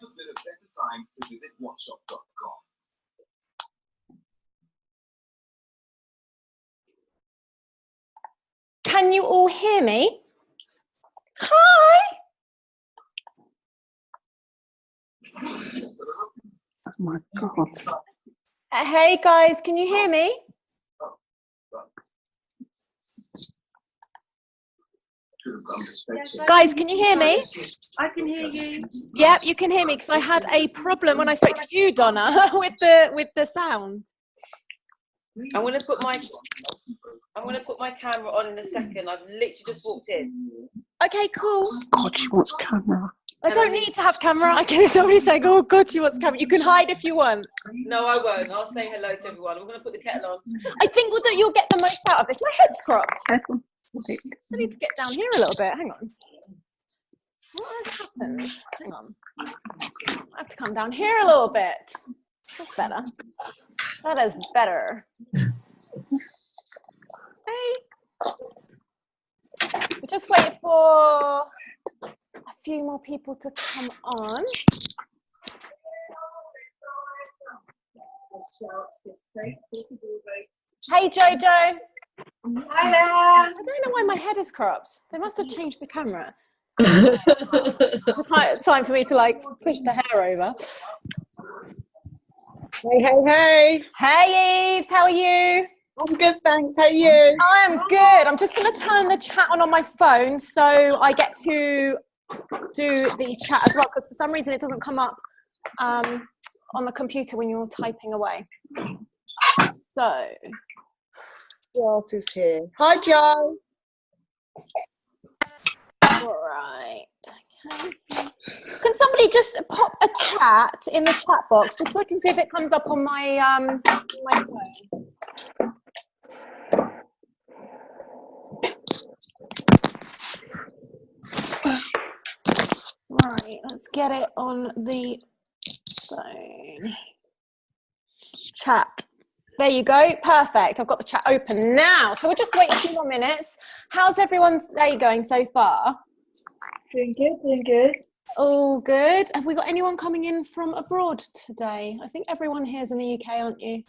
been a better time to visit whatshop.com. Can you all hear me? Hi! Oh my God. Hey guys, can you hear me? Guys, can you hear me? I can hear you. Yep, you can hear me because I had a problem when I spoke to you, Donna, with the sound. I'm gonna put my camera on in a second. I've literally just walked in. Okay, cool. God, she wants camera. I don't need to have camera. I can somebody saying, "Oh God, she wants camera." You can hide if you want. No, I won't. I'll say hello to everyone. We're gonna put the kettle on. I think that you'll get the most out of this. My head's cropped. I need to get down here a little bit. Hang on. What has happened? Hang on. I have to come down here a little bit. That's better. That is better. Hey. We just wait for a few more people to come on. Hey Jojo. Hi there. I don't know why my head is cropped. They must have changed the camera. Time for me to like push the hair over. Hey, hey, hey. Hey Eves, how are you? I'm good, thanks. How are you? I'm good. I'm just going to turn the chat on my phone so I get to do the chat as well, because for some reason it doesn't come up on the computer when you're typing away. So. What is here? Hi, Joe. All right. Okay. Can somebody just pop a chat in the chat box just so I can see if it comes up on my phone? Right, let's get it on the phone. Chat. There you go. Perfect. I've got the chat open now. So we'll just wait a few more minutes. How's everyone's day going so far? Doing good, doing good. All good. Have we got anyone coming in from abroad today? I think everyone here is in the UK, aren't you?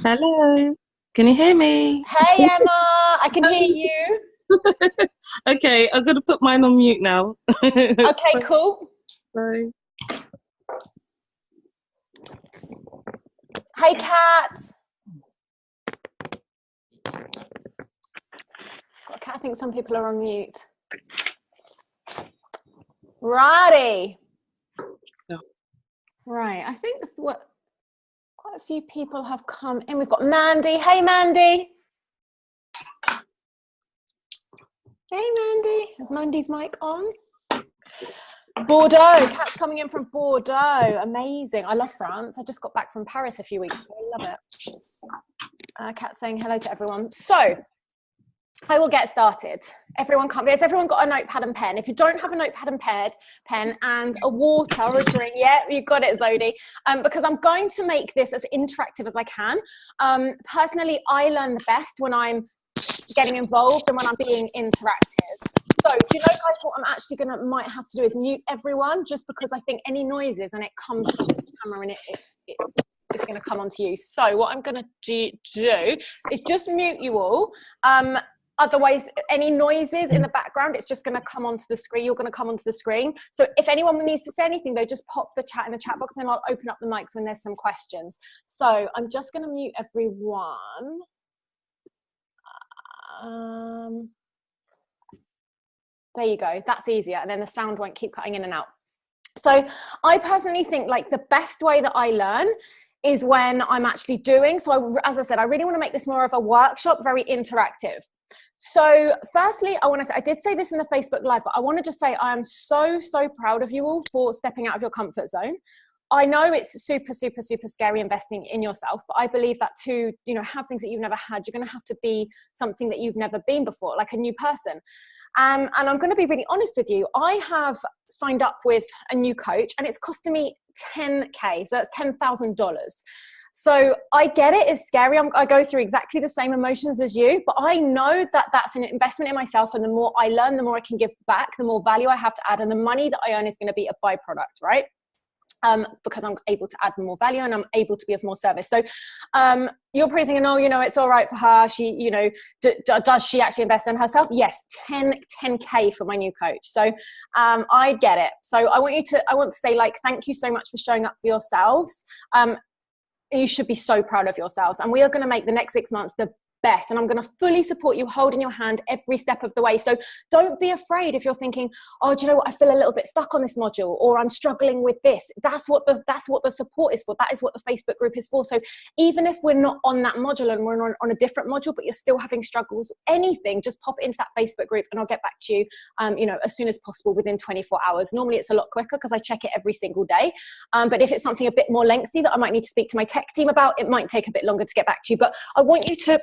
Hello. Can you hear me? Hey, Emma. I can hear you. Okay, I'm going to put mine on mute now. Okay, cool. Bye. Hey, Kat. I think some people are on mute. Righty. No. Right, I think quite a few people have come in. We've got Mandy. Hey, Mandy. Hey, Mandy. Is Mandy's mic on? Bordeaux. Kat's coming in from Bordeaux. Amazing. I love France. I just got back from Paris a few weeks ago. I love it. Kat saying hello to everyone. So, I will get started. Has everyone got a notepad and pen? If you don't have a notepad and pen and a water or a drink, yeah, you got it, Zodi. Because I'm going to make this as interactive as I can. Personally, I learn the best when I'm getting involved and when I'm being interactive. So, do you know, guys, what I'm actually might have to do is mute everyone, just because I think any noises and it comes on the camera and it's going to come onto you. So, what I'm going to do is just mute you all. Otherwise, any noises in the background, it's just going to come onto the screen. You're going to come onto the screen. So if anyone needs to say anything, though, just pop the chat in the chat box and then I'll open up the mics when there's some questions. So I'm just going to mute everyone. There you go. That's easier. And then the sound won't keep cutting in and out. So I personally think like the best way that I learn is when I'm actually doing. So as I said, I really want to make this more of a workshop, very interactive. So firstly, I did say this in the Facebook Live, but I want to just say I am so, so proud of you all for stepping out of your comfort zone. I know it's super, super, super scary investing in yourself, but I believe that to, have things that you've never had, you're going to have to be something that you've never been before, like a new person. And I'm going to be really honest with you. I have signed up with a new coach and it's costing me $10K. So that's $10,000. So I get it, it's scary. I go through exactly the same emotions as you, but I know that that's an investment in myself. And the more I learn, the more I can give back, the more value I have to add. And the money that I earn is going to be a byproduct, right? because I'm able to add more value and I'm able to be of more service. So you're probably thinking, oh, it's all right for her. She, does she actually invest in herself? Yes, 10K for my new coach. So I get it. So I want to say, like, thank you so much for showing up for yourselves. You should be so proud of yourselves. And we are going to make the next 6 months the best, and I'm going to fully support you, holding your hand every step of the way. So don't be afraid if you're thinking, oh, do you know what, I feel a little bit stuck on this module, or I'm struggling with this. That's what the support is for. That is what the Facebook group is for. So even if we're not on that module and we're on a different module, but you're still having struggles, anything, just pop it into that Facebook group and I'll get back to you as soon as possible, within 24 hours. Normally it's a lot quicker because I check it every single day, but if it's something a bit more lengthy that I might need to speak to my tech team about, it might take a bit longer to get back to you. But I want you to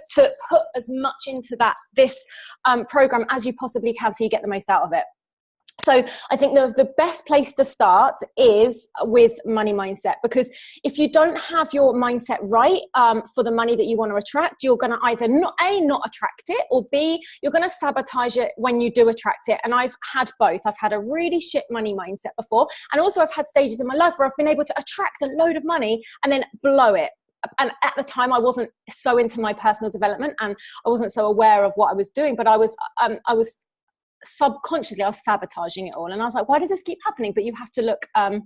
put as much into this program as you possibly can, so you get the most out of it. So I think the best place to start is with money mindset, because if you don't have your mindset right for the money that you want to attract, you're going to either not attract it, or B, you're going to sabotage it when you do attract it. And I've had both. I've had a really shit money mindset before, and also I've had stages in my life where I've been able to attract a load of money and then blow it. And at the time I wasn't so into my personal development and I wasn't so aware of what I was doing, but I was subconsciously, I was sabotaging it all. And I was like, why does this keep happening? But you have to look at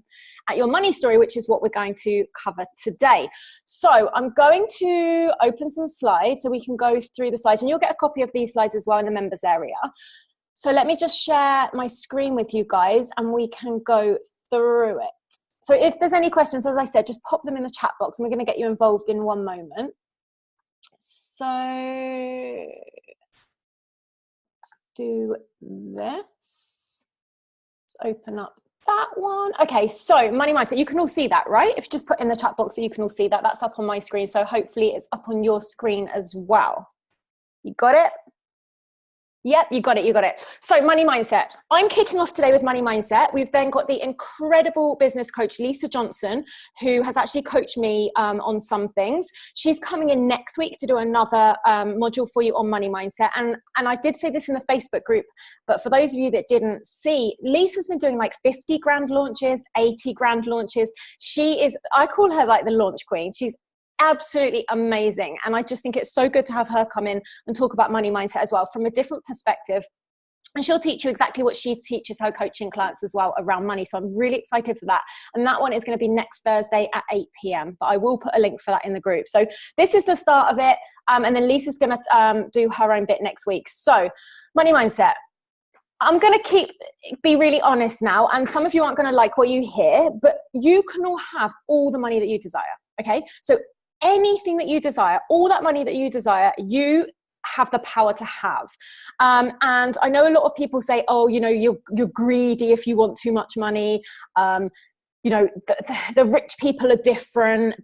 your money story, which is what we're going to cover today. So I'm going to open some slides so we can go through the slides, and you'll get a copy of these slides as well in the members area. So let me just share my screen with you guys and we can go through it. So if there's any questions, as I said, just pop them in the chat box and we're going to get you involved in one moment. So let's do this. Let's open up that one. Okay, so money mindset. You can all see that, right? If you just put in the chat box that you can all see that, that's up on my screen. So hopefully it's up on your screen as well. You got it? Yep, you got it. So money mindset. I'm kicking off today with money mindset. We've then got the incredible business coach, Lisa Johnson, who has actually coached me on some things. She's coming in next week to do another module for you on money mindset. And I did say this in the Facebook group, but for those of you that didn't see, Lisa's been doing like 50 grand launches, 80 grand launches. I call her like the launch queen. She's absolutely amazing. And I just think it's so good to have her come in and talk about money mindset as well from a different perspective. And she'll teach you exactly what she teaches her coaching clients as well around money. So I'm really excited for that. And that one is going to be next Thursday at 8 p.m. But I will put a link for that in the group. So this is the start of it. And then Lisa's going to do her own bit next week. So money mindset. I'm going to be really honest now. And some of you aren't going to like what you hear, but you can all have all the money that you desire. Okay. So anything that you desire, all that money that you desire, you have the power to have. And I know a lot of people say, oh, you're greedy if you want too much money. The rich people are different.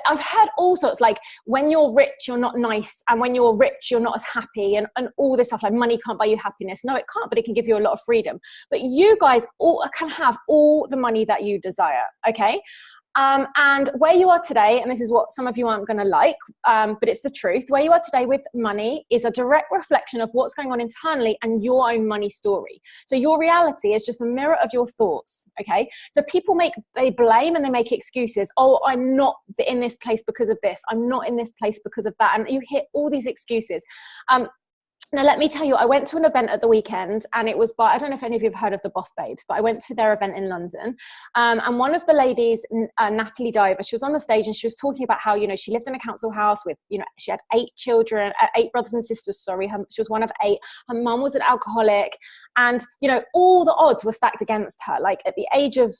I've heard all sorts, like when you're rich, you're not nice. And when you're rich, you're not as happy and all this stuff, like money can't buy you happiness. No, it can't, but it can give you a lot of freedom. But you guys all can have all the money that you desire. Okay. And where you are today, and this is what some of you aren't going to like, but it's the truth, where you are today with money is a direct reflection of what's going on internally and your own money story. So your reality is just a mirror of your thoughts, okay? So people they blame and they make excuses. Oh, I'm not in this place because of this. I'm not in this place because of that. And you hear all these excuses. Now, let me tell you, I went to an event at the weekend and it was by, I don't know if any of you have heard of the Boss Babes, but I went to their event in London. And one of the ladies, Natalie Diver, she was on the stage and she was talking about how, she lived in a council house with, she had 8 children, 8 brothers and sisters, sorry. She was one of 8. Her mum was an alcoholic and, all the odds were stacked against her. Like at the age of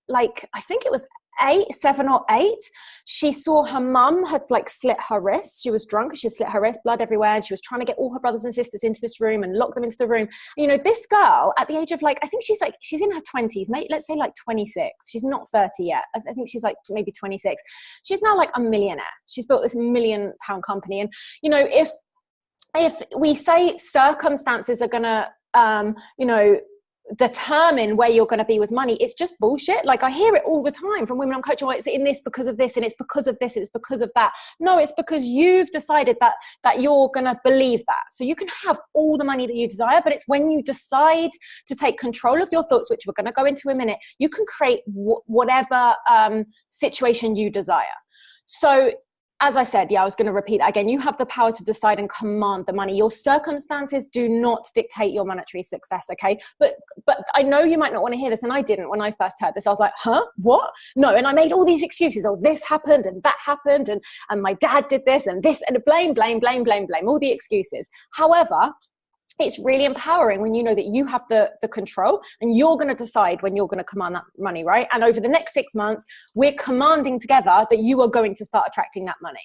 like, I think it was 7 or 8, she saw her mum had like slit her wrist. She was drunk, she slit her wrist, blood everywhere, and she was trying to get all her brothers and sisters into this room and lock them into the room. And, this girl at the age of like, I think she's in her 20s, let's say like 26. She's not 30 yet. I think she's like maybe 26. She's now like a millionaire. She's built this £1 million company. And, if we say circumstances are gonna, determine where you're going to be with money, it's just bullshit. Like, I hear it all the time from women I'm coaching, like, it's in this because of this, and it's because of this, and it's because of that. No, it's because you've decided that you're going to believe that. So you can have all the money that you desire, but it's when you decide to take control of your thoughts, which we're going to go into in a minute, you can create whatever situation you desire. So as I said, I was going to repeat that again. You have the power to decide and command the money. Your circumstances do not dictate your monetary success, okay? But I know you might not want to hear this, and I didn't when I first heard this. I was like, huh? What? No, and I made all these excuses. Oh, this happened, and that happened, and my dad did this, and this, and blame, all the excuses. However, it's really empowering when you know that you have the control, and you're going to decide when you're going to command that money, right? And over the next 6 months, we're commanding together that you are going to start attracting that money.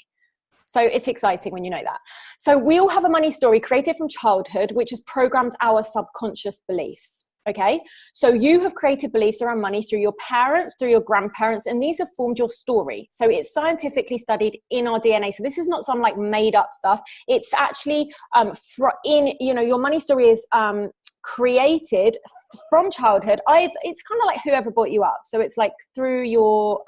So it's exciting when you know that. So we all have a money story created from childhood, which has programmed our subconscious beliefs. Okay, so you have created beliefs around money through your parents, through your grandparents, and these have formed your story. So it's scientifically studied in our DNA. So this is not some like made up stuff. It's actually your money story is created from childhood. It's kind of like whoever brought you up. So it's like through your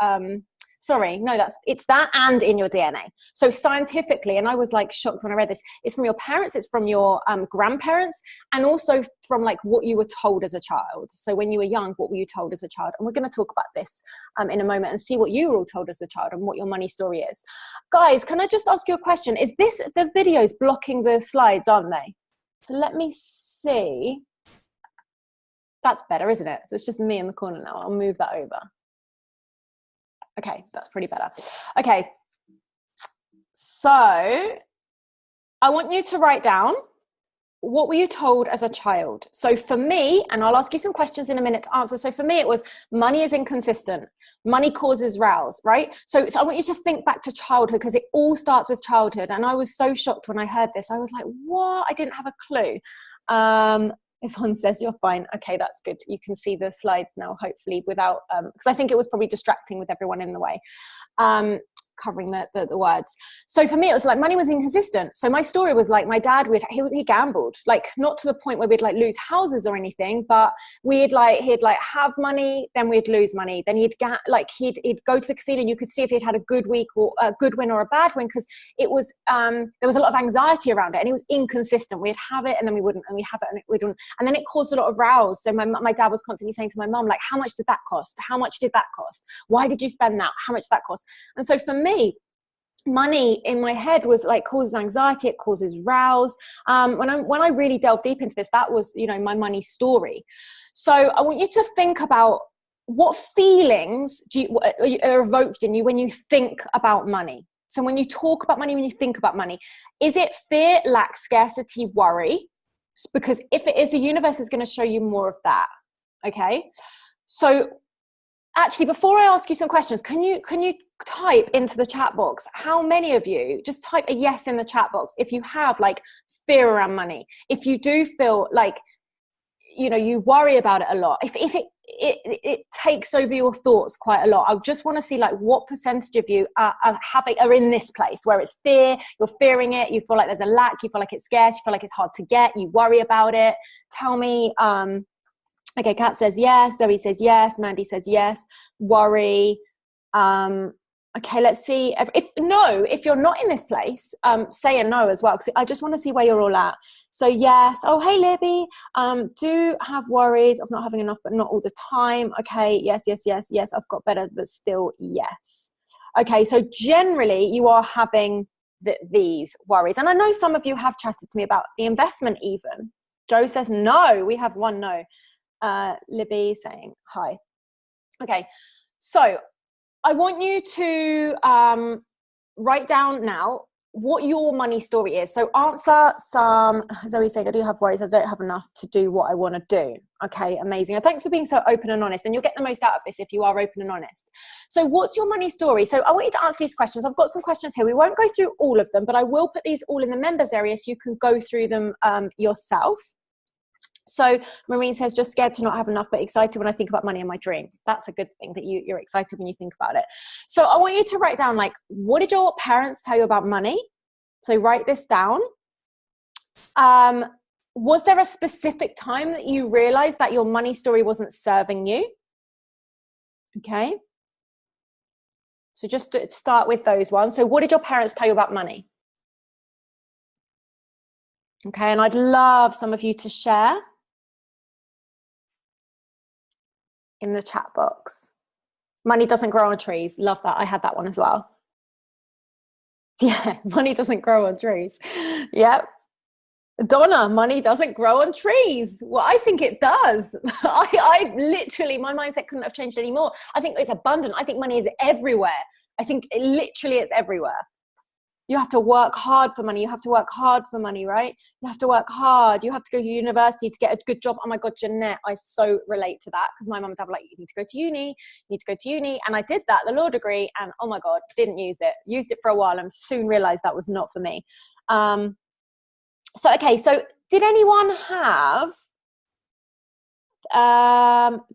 it's that and in your DNA. So scientifically, and I was like shocked when I read this, it's from your parents, it's from your grandparents, and also from like what you were told as a child. So when you were young, what were you told as a child? And we're going to talk about this in a moment and see what you were all told as a child and what your money story is. Guys, can I just ask you a question? Is this, the videos blocking the slides, aren't they? So let me see. That's better, isn't it? So it's just me in the corner now. I'll move that over. Okay, that's pretty better. Okay, so I want you to write down, what were you told as a child? So for me, and I'll ask you some questions in a minute to answer. So for me, it was money is inconsistent. Money causes rows, right? So I want you to think back to childhood, because it all starts with childhood. And I was so shocked when I heard this. I was like, what? I didn't have a clue. Yvonne says you're fine. Okay, that's good. You can see the slides now, hopefully, without, because I think it was probably distracting with everyone in the way, covering the words. So for me, it was like money was inconsistent. So my story was like my dad, he gambled, like not to the point where we'd like lose houses or anything, but he'd have money, then we'd lose money. Then he'd go to the casino, and you could see if he'd had a good week or a good win or a bad win, because it was, there was a lot of anxiety around it, and it was inconsistent. We'd have it and then we wouldn't, and we have it and we wouldn't. And then it caused a lot of rows. So my dad was constantly saying to my mum, like, how much did that cost? How much did that cost? Why did you spend that? How much did that cost? And so for me, money in my head was like causes anxiety, it causes rows. When I really delved deep into this, that was, my money story. So I want you to think about what feelings are evoked in you when you think about money. So when you talk about money, when you think about money, is it fear, lack, scarcity, worry? Because if it is, the universe is going to show you more of that. Okay. So actually, before I ask you some questions, can you type into the chat box, how many of you, just type a yes in the chat box if you have like fear around money, if you do feel like, you worry about it a lot, if it takes over your thoughts quite a lot. I just want to see like what percentage of you are in this place where it's fear, you're fearing it, you feel like there's a lack, you feel like it's scarce, you feel like it's hard to get, you worry about it. Tell me. Okay, Kat says yes. Zoe says yes. Mandy says yes. Worry. Okay, let's see. If you're not in this place, say a no as well, because I just want to see where you're all at. So yes. Oh, hey, Libby. Do have worries of not having enough, but not all the time. Okay, yes. I've got better, but still yes. Okay, so generally you are having these worries. And I know some of you have chatted to me about the investment even. Joe says no. We have one no. Libby saying hi. Okay, so I want you to write down now what your money story is. So answer some. Zoe saying I do have worries, I don't have enough to do what I want to do. Okay, amazing. And thanks for being so open and honest, and you'll get the most out of this if you are open and honest. So what's your money story? So I want you to answer these questions. I've got some questions here. We won't go through all of them, but I will put these all in the members area so you can go through them yourself. So Maureen says, just scared to not have enough, but excited when I think about money and my dreams. That's a good thing, that you're excited when you think about it. So I want you to write down, like, what did your parents tell you about money? So write this down. was there a specific time that you realized that your money story wasn't serving you? Okay. So just to start with those ones. So what did your parents tell you about money? Okay, and I'd love some of you to share in the chat box. Money doesn't grow on trees. Love that. I had that one as well. Yeah, money doesn't grow on trees. Yep. Donna, money doesn't grow on trees. Well, I think it does. I literally, my mindset couldn't have changed anymore. I think it's abundant. I think money is everywhere. I think literally it's everywhere. You have to work hard for money. You have to work hard for money, right? You have to work hard. You have to go to university to get a good job. Oh my God, Jeanette, I so relate to that because my mum and dad were like, you need to go to uni, you need to go to uni. And I did that, the law degree, and oh my God, didn't use it. Used it for a while and soon realized that was not for me. So did anyone have,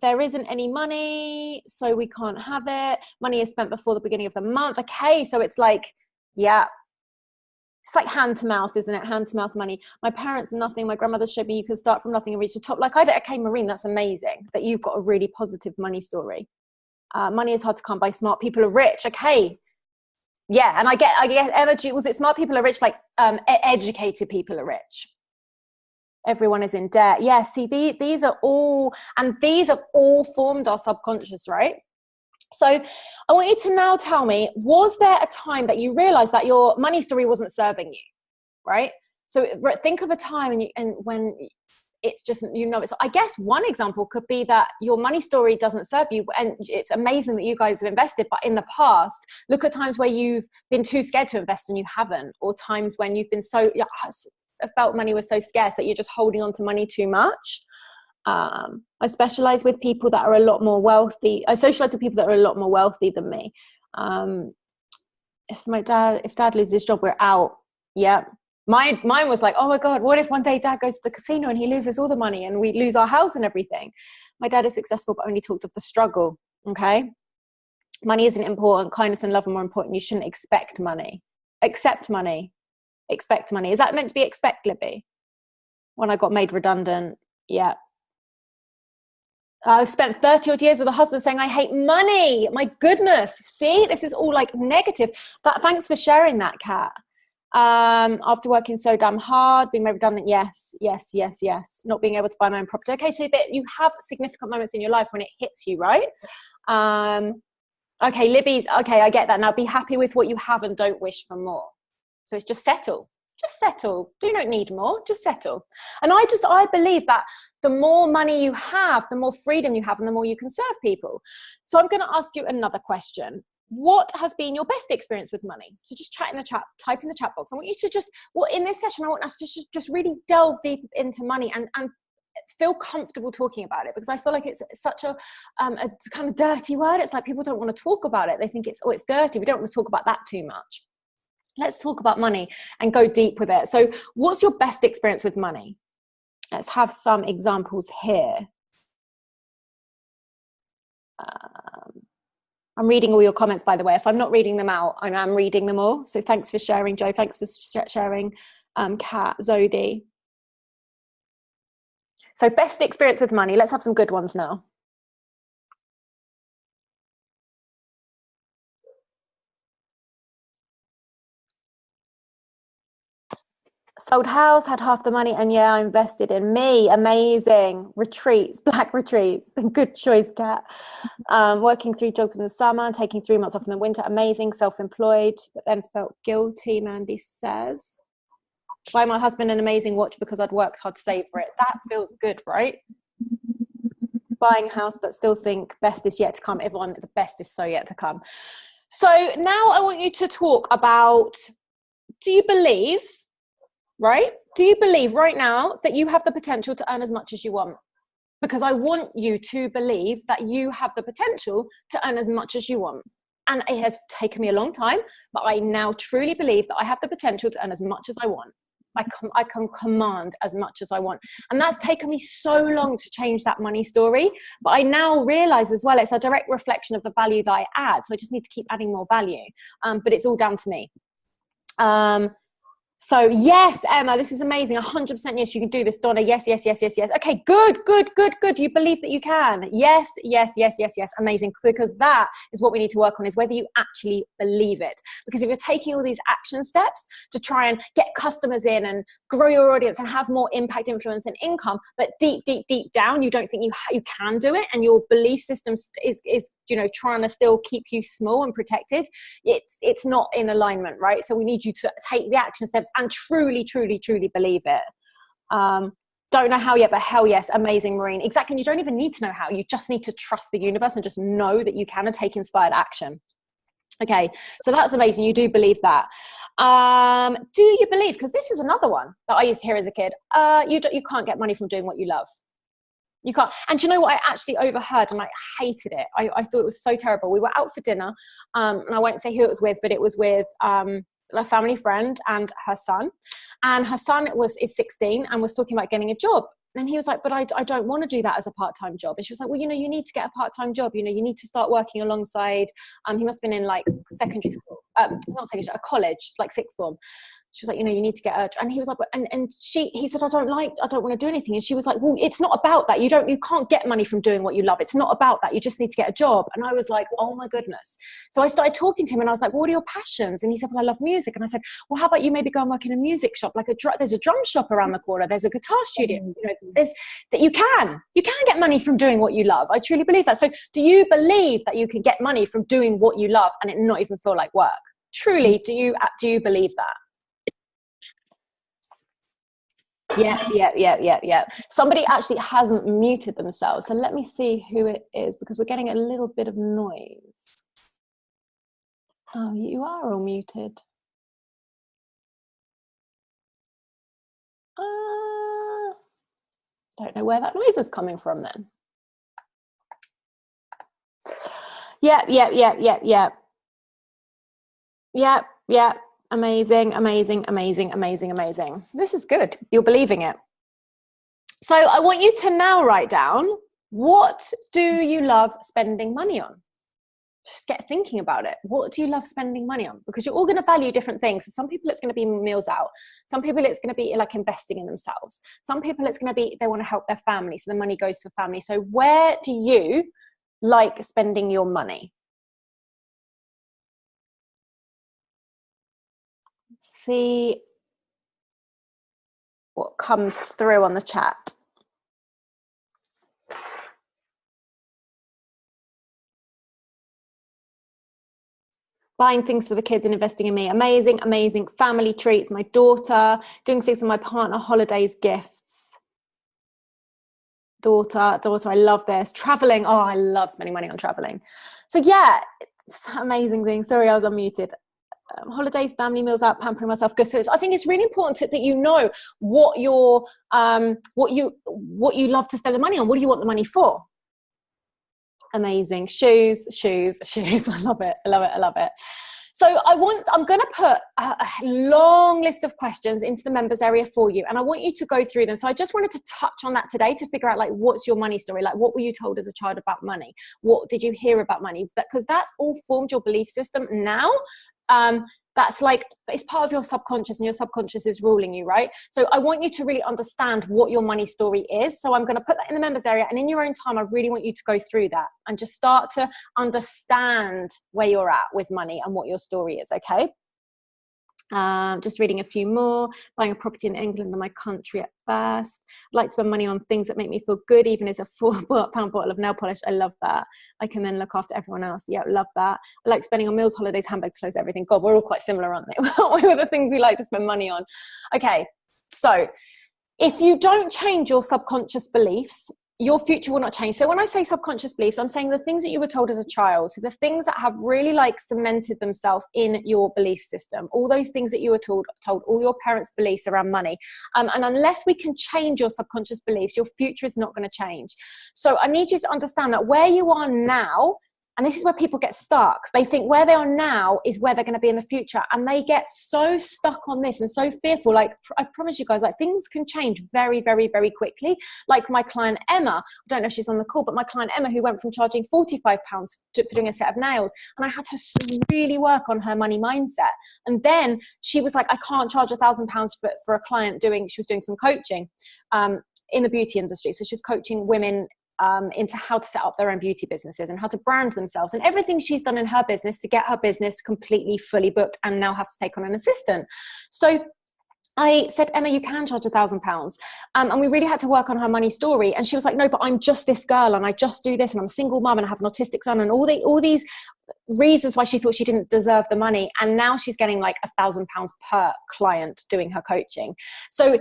there isn't any money, so we can't have it. Money is spent before the beginning of the month. Okay, so it's like, yeah. It's like hand to mouth, isn't it? Hand to mouth money. My parents, nothing. My grandmother showed me you can start from nothing and reach the top. Like okay, Maureen, that's amazing that you've got a really positive money story. Money is hard to come by. Smart people are rich. Okay. Yeah. And I get energy. Was it smart people are rich? Like educated people are rich. Everyone is in debt. Yeah. See, these are all, and these have all formed our subconscious, right? So I want you to now tell me, was there a time that you realized that your money story wasn't serving you, right? So think of a time and when it's just, it's, I guess one example could be that your money story doesn't serve you. And it's amazing that you guys have invested, but in the past, look at times where you've been too scared to invest and you haven't, or times when you've been felt money was so scarce that you're just holding on to money too much. I specialize with people that are a lot more wealthy. I socialize with people that are a lot more wealthy than me. If dad loses his job, we're out. Yeah. Mine was like, oh my God, what if one day dad goes to the casino and he loses all the money and we lose our house and everything? My dad is successful, but only talked of the struggle. Okay. Money isn't important. Kindness and love are more important. You shouldn't expect money. Accept money. Expect money. Is that meant to be expect, Libby? When I got made redundant. Yeah. I've spent 30 odd years with a husband saying I hate money. My goodness. See, this is all like negative. Thanks for sharing that, Kat. After working so damn hard, being made redundant. Yes. Not being able to buy my own property. Okay, so that you have significant moments in your life when it hits you, right? Okay, Libby's, okay, I get that. Now be happy with what you have and don't wish for more. So it's just settle. Just settle. Do not need more. Just settle. And I believe that the more money you have, the more freedom you have, and the more you can serve people. So I'm going to ask you another question. What has been your best experience with money? So just type in the chat box. I want you to just, in this session, I want us to just really delve deep into money and feel comfortable talking about it, because I feel like it's such a kind of dirty word. It's like people don't want to talk about it. They think it's dirty. We don't want to talk about that too much. Let's talk about money and go deep with it. So what's your best experience with money? Let's have some examples here. I'm reading all your comments, by the way. If I'm not reading them out, I am reading them all. So thanks for sharing, Joe. Thanks for sharing, Kat, Zodi. So best experience with money. Let's have some good ones now. Sold house, had half the money, and yeah, I invested in me. Amazing. Retreats, black retreats. Good choice, Kat. Working 3 jobs in the summer, taking 3 months off in the winter. Amazing. Self-employed, but then felt guilty, Mandy says. Buy my husband an amazing watch because I'd worked hard to save for it. That feels good, right? Buying a house, but still think best is yet to come. Everyone, the best is so yet to come. So now I want you to talk about, do you believe right now that you have the potential to earn as much as you want? Because I want you to believe that you have the potential to earn as much as you want. And it has taken me a long time, but I now truly believe that I have the potential to earn as much as I want. I can command as much as I want. And that's taken me so long to change that money story. But I now realize as well, it's a direct reflection of the value that I add. So I just need to keep adding more value. But it's all down to me. So yes, Emma, this is amazing. 100% yes, you can do this. Donna, yes, yes, yes, yes, yes. Okay, good, good, good, good. You believe that you can. Yes, yes, yes, yes, yes. Amazing. Because that is what we need to work on, is whether you actually believe it. Because if you're taking all these action steps to try and get customers in and grow your audience and have more impact, influence, and income, but deep, deep, deep down, you don't think you can do it, and your belief system is trying to still keep you small and protected, it's not in alignment, right? So we need you to take the action steps and truly, truly, truly believe it. Don't know how yet, but hell yes, amazing, Maureen. Exactly. You don't even need to know how. You just need to trust the universe and just know that you can and take inspired action. Okay, so that's amazing. You do believe that. Do you believe, because this is another one that I used to hear as a kid, you can't get money from doing what you love. You can't. And do you know what I actually overheard, and I hated it. I thought it was so terrible. We were out for dinner, and I won't say who it was with, but it was with a family friend and her son. And her son is 16 and was talking about getting a job. And he was like, but I don't want to do that as a part-time job. And she was like, well, you need to get a part-time job. You need to start working alongside. He must have been in like secondary school, not secondary, a college, like sixth form. She was like, you need to get a, and he was like, he said, I don't want to do anything. And she was like, well, it's not about that. You can't get money from doing what you love. It's not about that. You just need to get a job. And I was like, oh my goodness. So I started talking to him and I was like, well, what are your passions? And he said, well, I love music. And I said, well, how about you maybe go and work in a music shop? Like there's a drum shop around the corner. There's a guitar studio. You can get money from doing what you love. I truly believe that. So do you believe that you can get money from doing what you love and it not even feel like work? Truly, do you believe that? Yeah. Somebody actually hasn't muted themselves. So let me see who it is, because we're getting a little bit of noise. Oh, you are all muted. Don't know where that noise is coming from then. Yeah. Amazing. This is good. You're believing it. So I want you to now write down, what do you love spending money on? Just get thinking about it. What do you love spending money on? Because you're all going to value different things. So some people it's going to be meals out. Some people it's going to be like investing in themselves. Some people it's going to be they want to help their family. So the money goes for family. So where do you like spending your money? See what comes through on the chat. Buying things for the kids and investing in me. Amazing. Family treats, my daughter, doing things with my partner, holidays, gifts. Daughter, I love this. Traveling. Oh, I love spending money on traveling. So yeah, it's an amazing thing. Sorry, I was unmuted. Holidays, family, meals out, pampering myself. So I think it's really important that you know what you love to spend the money on. What do you want the money for? Amazing. Shoes. I love it. So I'm going to put a long list of questions into the members area for you, and I want you to go through them. So I just wanted to touch on that today to figure out, like, what's your money story? Like, what were you told as a child about money? What did you hear about money? Because that's all formed your belief system now. That's like, it's part of your subconscious, and your subconscious is ruling you, right? So I want you to really understand what your money story is. So I'm going to put that in the members area, and in your own time, I really want you to go through that and just start to understand where you're at with money and what your story is, okay? Just reading a few more. Buying a property in England and my country at first. I'd like to spend money on things that make me feel good, even as a £4 bottle of nail polish. I love that. I can then look after everyone else. Yeah, love that. I like spending on meals, holidays, handbags, clothes, everything. God, we're all quite similar, aren't they? What are the things we like to spend money on? Okay, so if you don't change your subconscious beliefs, your future will not change. So when I say subconscious beliefs, I'm saying the things that you were told as a child. So the things that have really like cemented themselves in your belief system, all those things that you were told all your parents' beliefs around money. And unless we can change your subconscious beliefs, your future is not going to change. So I need you to understand that where you are now And this is where people get stuck. They think where they are now is where they're going to be in the future. And they get so stuck on this and so fearful. Like, I promise you guys, like, things can change very, very, very quickly. Like my client Emma, I don't know if she's on the call, but my client Emma, who went from charging £45 for doing a set of nails. And I had to really work on her money mindset. And then she was like, I can't charge £1,000 for a client she was doing some coaching in the beauty industry. So she was coaching women into how to set up their own beauty businesses and how to brand themselves and everything she's done in her business to get her business completely fully booked and now have to take on an assistant. So I said, Emma, you can charge £1,000. And we really had to work on her money story. And she was like, no, but I'm just this girl and I just do this and I'm a single mum and I have an autistic son and all these reasons why she thought she didn't deserve the money. And now she's getting like £1,000 per client doing her coaching. So,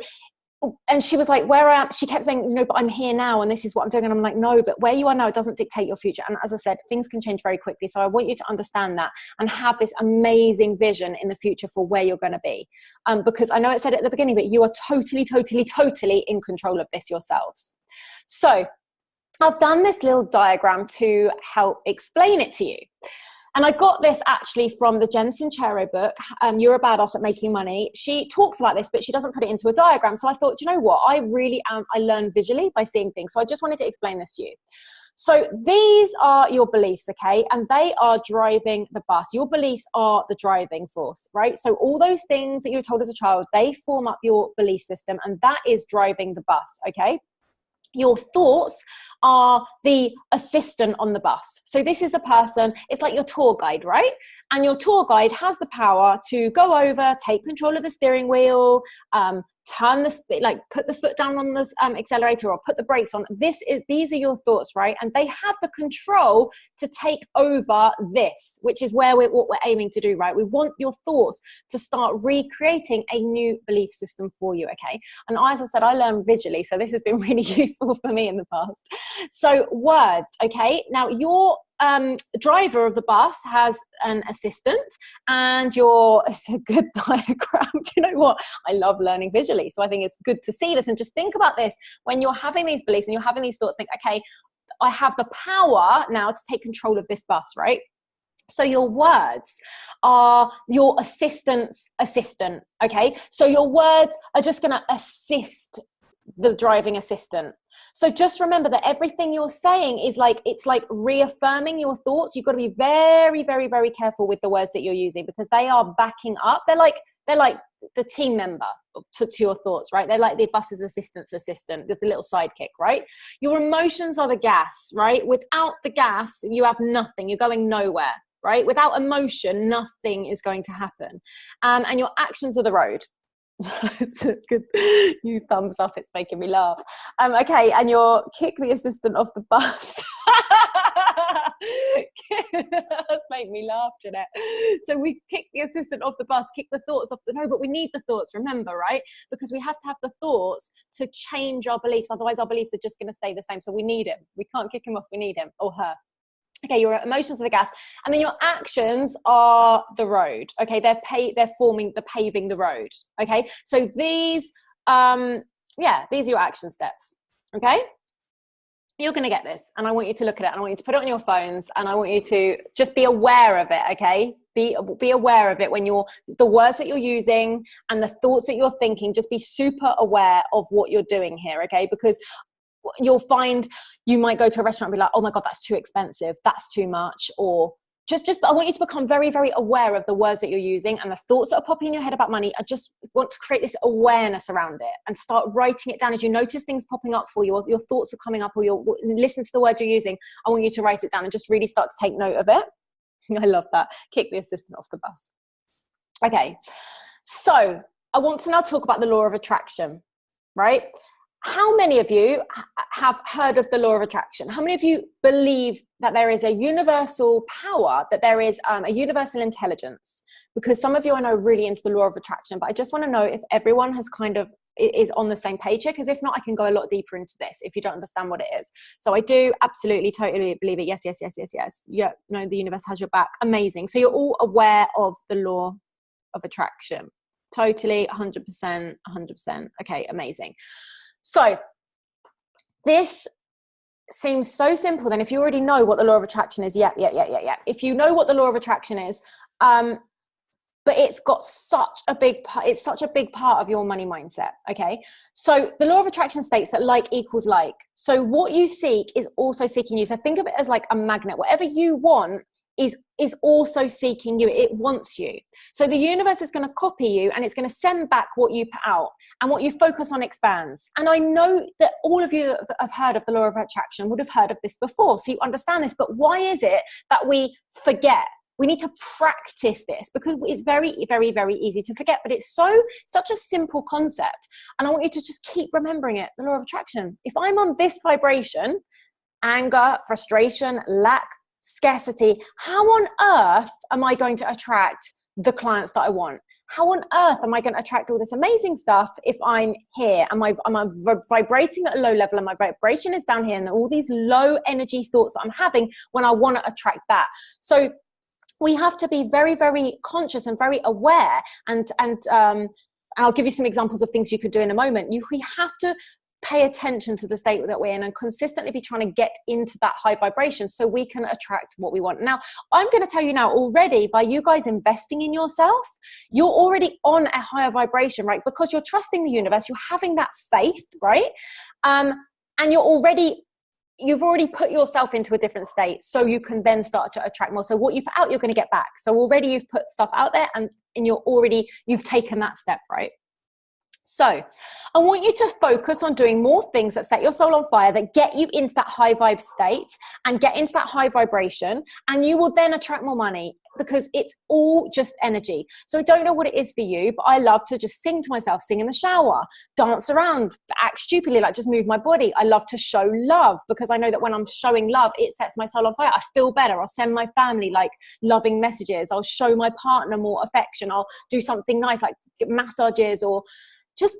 and she was like, where I am, she kept saying, no, but I'm here now and this is what I'm doing. And I'm like, no, but where you are now, it doesn't dictate your future. And as I said, things can change very quickly. So I want you to understand that and have this amazing vision in the future for where you're going to be. Because I know I said it at the beginning, but you are totally, totally, totally in control of this yourselves. So I've done this little diagram to help explain it to you. And I got this actually from the Jen Sincero book, You're a Badass at Making Money. She talks about this, but she doesn't put it into a diagram. So I thought, you know what? I learn visually by seeing things. So I just wanted to explain this to you. So these are your beliefs, okay? And they are driving the bus. Your beliefs are the driving force, right? So all those things that you were told as a child, they form up your belief system, and that is driving the bus, okay? Your thoughts are the assistant on the bus. So this is a person, it's like your tour guide, right? And your tour guide has the power to go over, take control of the steering wheel, turn put the foot down on the accelerator or put the brakes on. These are your thoughts, right? And they have the control to take over this, which is what we're aiming to do, right? We want your thoughts to start recreating a new belief system for you, okay? And as I said, I learn visually, so this has been really useful for me in the past. So words, okay? Now your driver of the bus has an assistant, and it's a good diagram. Do you know what? I love learning visually, so I think it's good to see this and just think about this when you're having these beliefs and you're having these thoughts. Think, okay, I have the power now to take control of this bus, right? So your words are your assistant's assistant, okay? So your words are just going to assist the driving assistant. So just remember that everything you're saying is it's like reaffirming your thoughts. You've got to be very, very, very careful with the words that you're using, because they are backing up. They're like the team member to your thoughts, right? They're like the bus's assistant's assistant with the little sidekick, right? Your emotions are the gas, right? Without the gas, you have nothing. You're going nowhere, right? Without emotion, nothing is going to happen. And your actions are the road. It's a good new thumbs up, it's making me laugh. Okay, and you'll kick the assistant off the bus. That's made me laugh, Jeanette. So we kick the assistant off the bus, kick the thoughts off but we need the thoughts, remember, right? Because we have to have the thoughts to change our beliefs, otherwise our beliefs are just going to stay the same. So we need him. We can't kick him off, we need him or her. Okay, your emotions are the gas, and then your actions are the road. Okay, they're paving the road. Okay, so these are your action steps. Okay, you're going to get this, and I want you to look at it, and I want you to put it on your phones, and I want you to just be aware of it. Okay, be aware of it when the words that you're using and the thoughts that you're thinking. Just be super aware of what you're doing here. Okay, because you'll find you might go to a restaurant and be like, oh my God, that's too expensive. That's too much. Or just I want you to become very, very aware of the words that you're using and the thoughts that are popping in your head about money. I just want to create this awareness around it and start writing it down. As you notice things popping up for you, or your thoughts are coming up, or you listen to the words you're using, I want you to write it down and just really start to take note of it. I love that. Kick the assistant off the bus. Okay. So I want to now talk about the law of attraction, right? How many of you have heard of the law of attraction? How many of you believe that there is a universal power, that there is a universal intelligence? Because some of you I know really into the law of attraction, but I just want to know if everyone has is on the same page here, because if not, I can go a lot deeper into this if you don't understand what it is. So I do absolutely, totally believe it. Yes. Yeah, no, the universe has your back. Amazing. So you're all aware of the law of attraction. Totally, 100%. Okay, amazing. So this seems so simple, then if you already know what the law of attraction is, if you know what the law of attraction is, but it's got such a big part, it's such a big part of your money mindset. Okay, so the law of attraction states that like equals like. So what you seek is also seeking you. So think of it as like a magnet. Whatever you want is also seeking you. It wants you. So the universe is going to copy you, and it's going to send back what you put out, and what you focus on expands. And I know that all of you that have heard of the law of attraction would have heard of this before, so you understand this. But why is it that we forget? We need to practice this, because it's very, very, very easy to forget, but it's such a simple concept. And I want you to just keep remembering it, the law of attraction. If I'm on this vibration, anger, frustration, lack, scarcity, how on earth am I going to attract the clients that I want? How on earth am I going to attract all this amazing stuff if I'm here and I'm vibrating at a low level, and my vibration is down here, and all these low energy thoughts that I'm having when I want to attract that? So we have to be very, very conscious and very aware. And I'll give you some examples of things you could do in a moment. We have to pay attention to the state that we're in and consistently be trying to get into that high vibration so we can attract what we want. Now, I'm going to tell you now already, by you guys investing in yourself, you're already on a higher vibration, right? Because you're trusting the universe, you're having that faith, right? And you've already put yourself into a different state, so you can then start to attract more. So what you put out, you're going to get back. So already you've put stuff out there, and you've taken that step, right? So I want you to focus on doing more things that set your soul on fire, that get you into that high vibe state and get into that high vibration, and you will then attract more money, because it's all just energy. So I don't know what it is for you, but I love to just sing to myself, sing in the shower, dance around, act stupidly, like just move my body. I love to show love, because I know that when I'm showing love, it sets my soul on fire. I feel better. I'll send my family like loving messages. I'll show my partner more affection. I'll do something nice, like massages, or just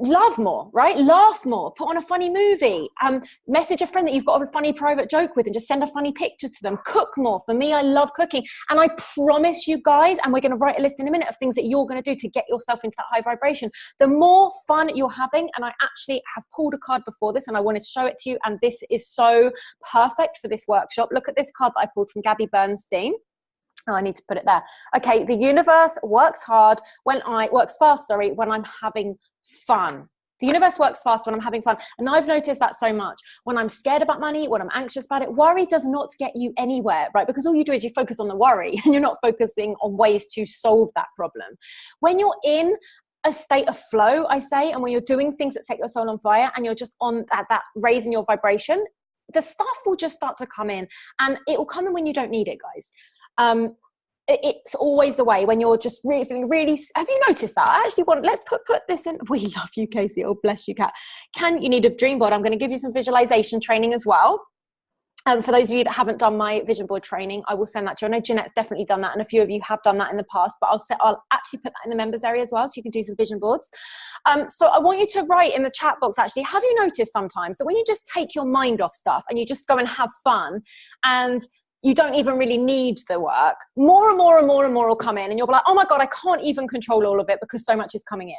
love more, right? Laugh more, put on a funny movie, message a friend that you've got a funny private joke with and just send a funny picture to them. Cook more. For me, I love cooking. And I promise you guys, and we're going to write a list in a minute of things that you're going to do to get yourself into that high vibration. The more fun you're having, and I actually have pulled a card before this and I wanted to show it to you, and this is so perfect for this workshop. Look at this card that I pulled from Gabby Bernstein. Oh, I need to put it there. Okay, the universe works fast, when I'm having fun. The universe works fast when I'm having fun. And I've noticed that so much. When I'm scared about money, when I'm anxious about it, worry does not get you anywhere, right? Because all you do is you focus on the worry and you're not focusing on ways to solve that problem. When you're in a state of flow, I say, and when you're doing things that set your soul on fire and you're just on that raising your vibration, the stuff will just start to come in, and it will come in when you don't need it, guys. It's always the way when you're just really feeling really. Have you noticed that? I actually let's put this in. We love you, Casey. Oh, bless you, Kat. You need a dream board? I'm going to give you some visualization training as well. For those of you that haven't done my vision board training, I will send that to you. I know Jeanette's definitely done that, and a few of you have done that in the past, but I'll actually put that in the members area as well, so you can do some vision boards. So I want you to write in the chat box, actually, have you noticed sometimes that when you just take your mind off stuff and you just go and have fun, and you don't even really need the work, more and more and more and more will come in, and you'll be like, oh my God, I can't even control all of it because so much is coming in.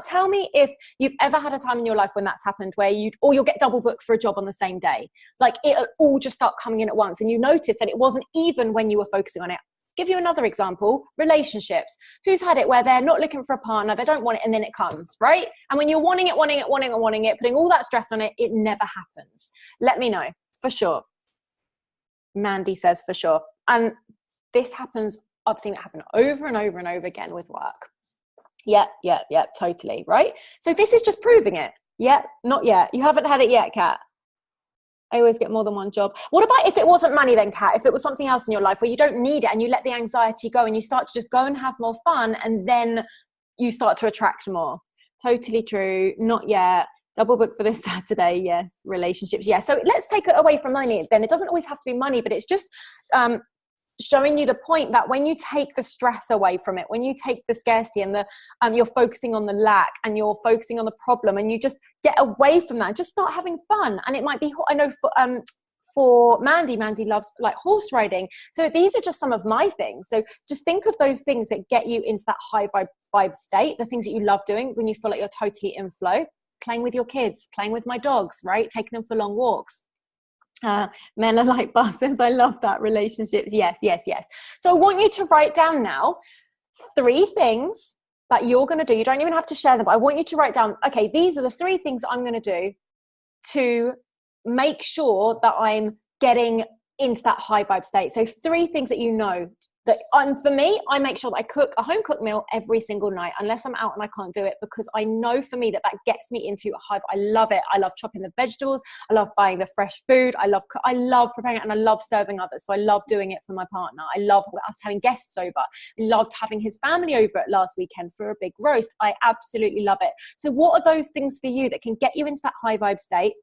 Tell me if you've ever had a time in your life when that's happened, where you'll get double booked for a job on the same day. Like it'll all just start coming in at once, and you notice that it wasn't even when you were focusing on it. Give you another example, relationships. Who's had it where they're not looking for a partner, they don't want it, and then it comes, right? And when you're wanting it, putting all that stress on it, it never happens. Let me know, for sure. Mandy says for sure. And this happens, I've seen it happen over and over and over again with work. Yeah, totally, right? So this is just proving it. Yeah, not yet. You haven't had it yet, Kat. I always get more than one job. What about if it wasn't money then, Kat? If it was something else in your life where you don't need it and you let the anxiety go and you start to just go and have more fun, and then you start to attract more. Totally true. Not yet. Double book for this Saturday. Yes. Relationships. Yeah. So let's take it away from money then. It doesn't always have to be money, but it's just showing you the point that when you take the stress away from it, when you take the scarcity and the you're focusing on the lack and you're focusing on the problem, and you just get away from that, just start having fun. And it might be, I know for Mandy loves like horse riding. So these are just some of my things. So just think of those things that get you into that high vibe state, the things that you love doing when you feel like you're totally in flow. playing with your kids, playing with my dogs, right? Taking them for long walks. Men are like buses. I love that. Relationships. Yes, yes, yes. So I want you to write down now 3 things that you're going to do. You don't even have to share them, but I want you to write down, okay, these are the 3 things I'm going to do to make sure that I'm getting into that high vibe state. So 3 things that you know that, for me, I make sure that I cook a home cooked meal every single night, unless I'm out and I can't do it, because I know for me that gets me into a high vibe. I love it. I love chopping the vegetables. I love buying the fresh food. I love preparing it, and I love serving others. So I love doing it for my partner. I love us having guests over. I loved having his family over at last weekend for a big roast. I absolutely love it. So what are those things for you that can get you into that high vibe state,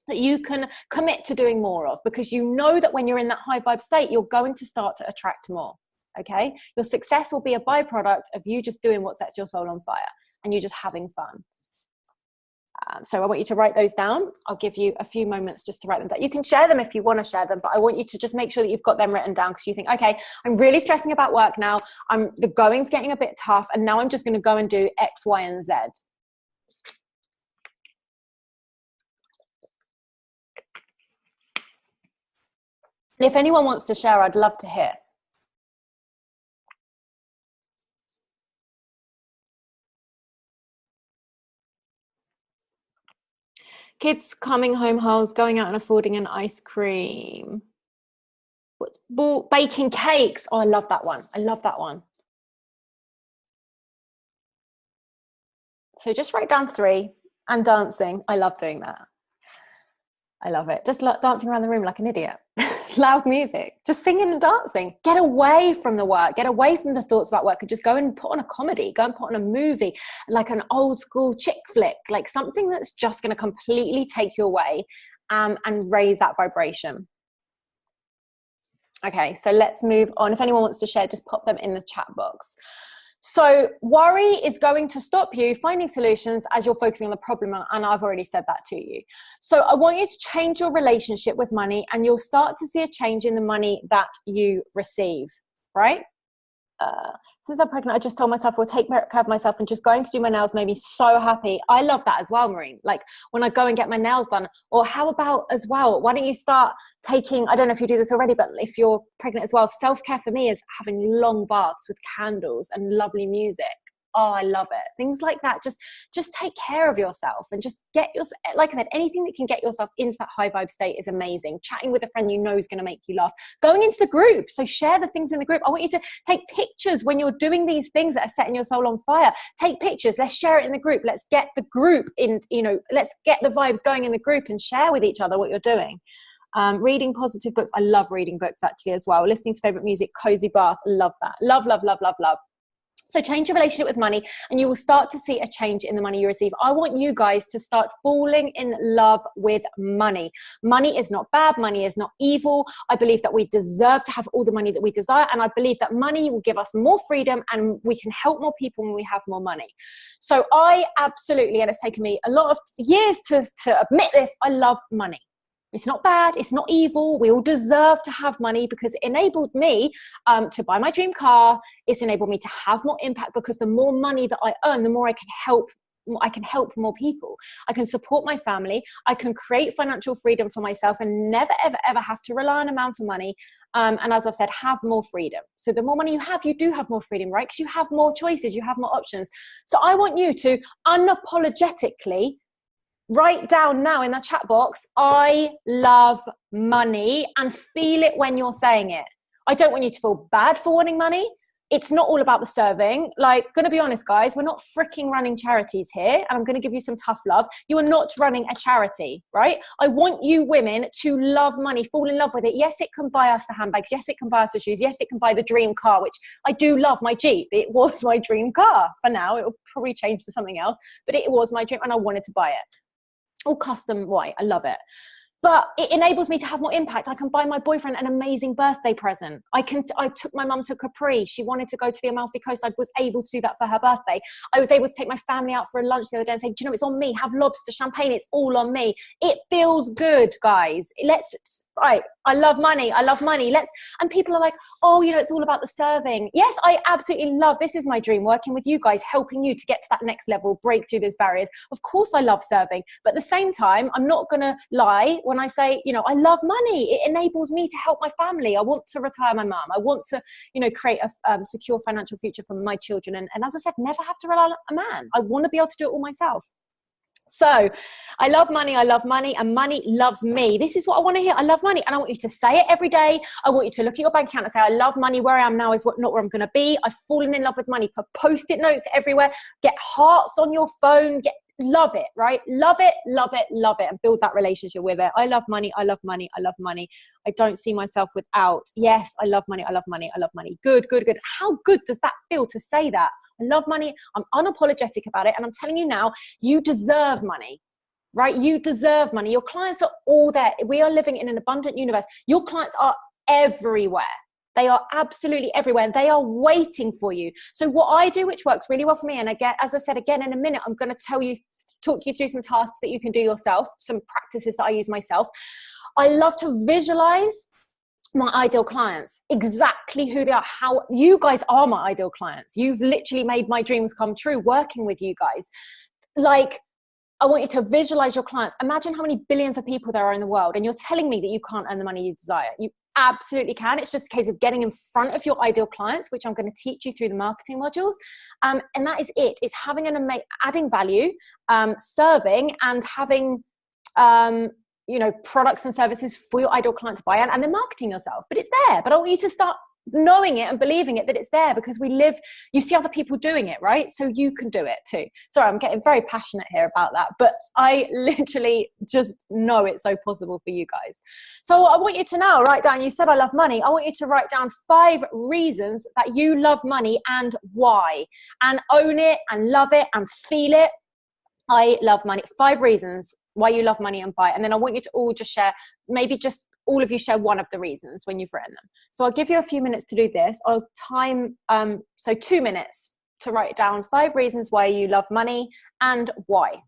that you can commit to doing more of? Because you know that when you're in that high vibe state, you're going to start to attract more. Okay, your success will be a byproduct of you just doing what sets your soul on fire and you just having fun. So I want you to write those down. I'll give you a few moments just to write them down. You can share them if you want to share them, but I want you to just make sure that you've got them written down, because you think, okay, I'm really stressing about work now. The going's getting a bit tough, and now I'm just going to go and do X, Y, and Z. And if anyone wants to share, I'd love to hear. Kids coming home holes, going out and affording an ice cream. Baking cakes. Oh, I love that one. I love that one. So just write down 3. And dancing. I love doing that. I love it. Just dancing around the room like an idiot. Loud music, just singing and dancing. Get away from the work, get away from the thoughts about work, and just go and put on a comedy, go and put on a movie, like an old school chick flick, like something that's just going to completely take you away and raise that vibration. Okay, so let's move on. If anyone wants to share, just pop them in the chat box. So worry is going to stop you finding solutions as you're focusing on the problem, and I've already said that to you. So I want you to change your relationship with money, and you'll start to see a change in the money that you receive, right? Since I'm pregnant, I just told myself I'll take care of myself, and just going to do my nails made me so happy. I love that as well, Maureen. Like when I go and get my nails done. Or how about as well, why don't you start taking, I don't know if you do this already, but if you're pregnant as well, self-care for me is having long baths with candles and lovely music. Oh, I love it. Things like that. Just take care of yourself and just get yourself, like I said, anything that can get yourself into that high vibe state is amazing. Chatting with a friend you know is going to make you laugh. Going into the group. So share the things in the group. I want you to take pictures when you're doing these things that are setting your soul on fire. Take pictures. Let's share it in the group. Let's get the group in, let's get the vibes going in the group and share with each other what you're doing. Reading positive books. I love reading books actually as well. Listening to favorite music, cozy bath. Love that. Love, love, love, love, love. So change your relationship with money, and you will start to see a change in the money you receive. I want you guys to start falling in love with money. Money is not bad. Money is not evil. I believe that we deserve to have all the money that we desire. And I believe that money will give us more freedom, and we can help more people when we have more money. So I absolutely, and it's taken me a lot of years to admit this, I love money. It's not bad. It's not evil. We all deserve to have money because it enabled me to buy my dream car. It's enabled me to have more impact, because the more money that I earn, the more I can help more people. I can support my family. I can create financial freedom for myself and never, ever, ever have to rely on a man for money. And as I've said, have more freedom. So the more money you do have more freedom, right? Because you have more choices, you have more options. So I want you to unapologetically write down now in the chat box, I love money, and feel it when you're saying it. I don't want you to feel bad for wanting money. It's not all about the serving. Like, gonna be honest, guys, we're not freaking running charities here, and I'm gonna give you some tough love. You are not running a charity, right? I want you women to love money, fall in love with it. Yes, it can buy us the handbags. Yes, it can buy us the shoes. Yes, it can buy the dream car, which I do love. My Jeep, it was my dream car. For now, it will probably change to something else, but it was my dream, and I wanted to buy it. All custom white. I love it. but it enables me to have more impact. I can buy my boyfriend an amazing birthday present. I took my mum to Capri. She wanted to go to the Amalfi Coast. I was able to do that for her birthday. I was able to take my family out for a lunch the other day and say, do you know, it's on me. Have lobster, champagne. It's all on me. It feels good, guys. Right. I love money. I love money. And people are like, oh, you know, it's all about the serving. Yes, I absolutely love, this is my dream, working with you guys, helping you to get to that next level, break through those barriers. Of course I love serving, but at the same time, I'm not going to lie when I say, you know, I love money. It enables me to help my family. I want to retire my mum. I want to, you know, create a secure financial future for my children. And as I said, never have to rely on a man. I want to be able to do it all myself. So I love money, and money loves me. This is what I want to hear. I love money, and I want you to say it every day. I want you to look at your bank account and say, I love money. Where I am now is not where I'm going to be. I've fallen in love with money. Put Post-it notes everywhere. Get hearts on your phone. Love it, right? Love it, love it, love it, and build that relationship with it. I love money, I love money, I love money. I don't see myself without. Yes, I love money, I love money, I love money. Good, good, good. How good does that feel to say that? I love money. I'm unapologetic about it. And I'm telling you now, you deserve money, right? You deserve money. Your clients are all there. We are living in an abundant universe. Your clients are everywhere. They are absolutely everywhere. And they are waiting for you. So what I do, which works really well for me, and again, as I said, again, in a minute, I'm going to talk you through some tasks that you can do yourself, some practices that I use myself. I love to visualize my ideal clients, exactly who they are, how you guys are my ideal clients. You've literally made my dreams come true working with you guys. Like, I want you to visualize your clients. Imagine how many billions of people there are in the world, and you're telling me that you can't earn the money you desire. You absolutely can. It's just a case of getting in front of your ideal clients, which I'm going to teach you through the marketing modules. And that is it. It's having adding value, serving, and having, you know, products and services for your ideal client to buy, and then marketing yourself. But it's there. But I want you to start knowing it and believing it, that it's there, because you see other people doing it, right? So you can do it too. Sorry, I'm getting very passionate here about that, but I literally just know it's so possible for you guys. So I want you to now write down, you said I love money. I want you to write down 5 reasons that you love money and why, and own it and love it and feel it. I love money. 5 reasons why you love money and buy it. And then I want you to all just share, maybe just all of you share one of the reasons when you've written them. So I'll give you a few minutes to do this. I'll time, so 2 minutes to write down 5 reasons why you love money and why.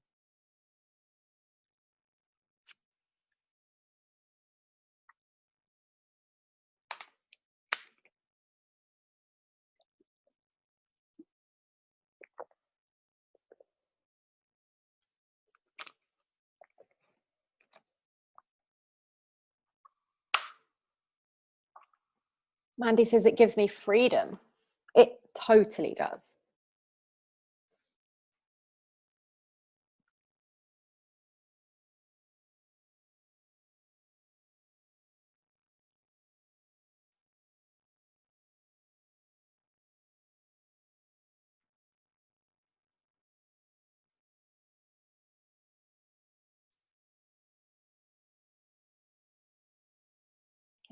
Mandy says it gives me freedom. It totally does.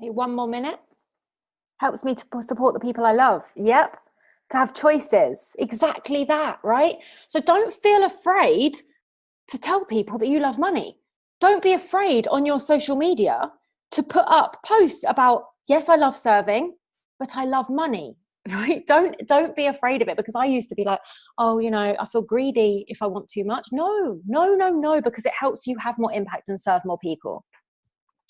Okay, 1 more minute. Helps me to support the people I love. Yep. To have choices. Exactly that, right? So don't feel afraid to tell people that you love money. Don't be afraid on your social media to put up posts about, yes, I love serving, but I love money, right? Don't be afraid of it, because I used to be like, oh, you know, I feel greedy if I want too much. No, because it helps you have more impact and serve more people.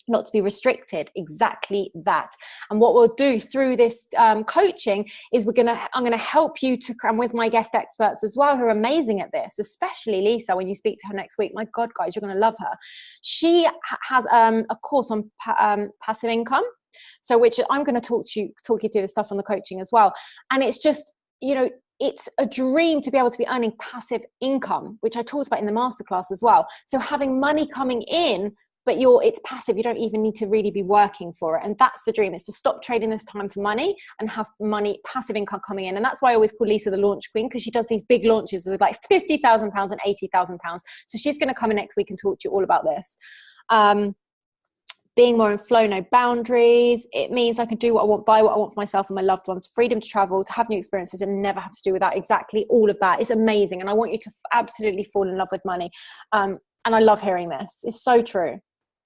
Not to be restricted. Exactly that. And what we'll do through this coaching is I'm going to help you to, and with my guest experts as well, who are amazing at this, especially Lisa, when you speak to her next week. My God, guys, you're going to love her. She has a course on passive income. So which I'm going to talk you through the stuff on the coaching as well. And it's just, you know, it's a dream to be able to be earning passive income, which I talked about in the masterclass as well. So having money coming in, but it's passive. You don't even need to really be working for it. And that's the dream, is to stop trading this time for money and have money, passive income coming in. And that's why I always call Lisa the launch queen, because she does these big launches with like £50,000 and £80,000. So she's going to come in next week and talk to you all about this. Being more in flow, no boundaries. It means I can do what I want, buy what I want for myself and my loved ones, freedom to travel, to have new experiences and never have to do without. Exactly all of that is amazing. And I want you to absolutely fall in love with money. And I love hearing this. It's so true.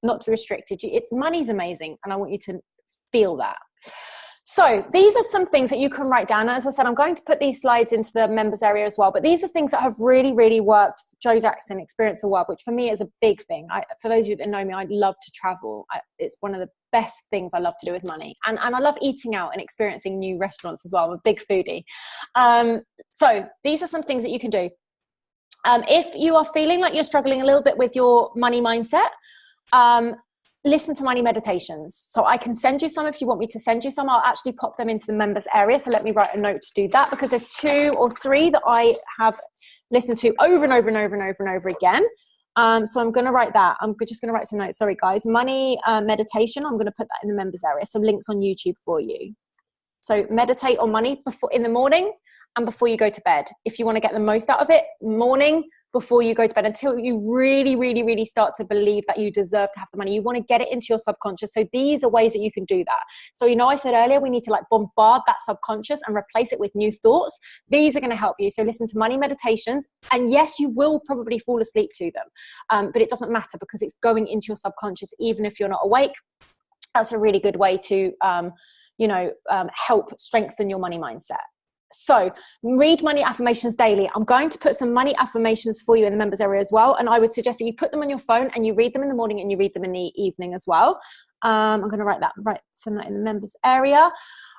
not to be restricted. It's money's amazing, and I want you to feel that. So these are some things that you can write down. As I said, I'm going to put these slides into the members area as well, but these are things that have really, really worked. Joe Jackson, Experience the World, which for me is a big thing. For those of you that know me, I love to travel. It's one of the best things I love to do with money. And I love eating out and experiencing new restaurants as well. I'm a big foodie. So these are some things that you can do. If you are feeling like you're struggling a little bit with your money mindset, listen to money meditations. So I can send you some if you want me to send you some. I'll actually pop them into the members area. So let me write a note to do that, because there's 2 or 3 that I have listened to over and over and over and over and over again. So I'm going to write that. I'm just going to write some notes. Sorry, guys. Money meditation. I'm going to put that in the members area. Some links on YouTube for you. So meditate on money in the morning and before you go to bed. If you want to get the most out of it, morning, before you go to bed, until you really, really, really start to believe that you deserve to have the money. You want to get it into your subconscious. So these are ways that you can do that. So, I said earlier, we need to bombard that subconscious and replace it with new thoughts. These are going to help you. So listen to money meditations. And yes, you will probably fall asleep to them. But it doesn't matter, because it's going into your subconscious, even if you're not awake. That's a really good way to, help strengthen your money mindset. So read money affirmations daily. I'm going to put some money affirmations for you in the members area as well. And I would suggest that you put them on your phone and you read them in the morning and you read them in the evening as well. I'm going to send that in the members area.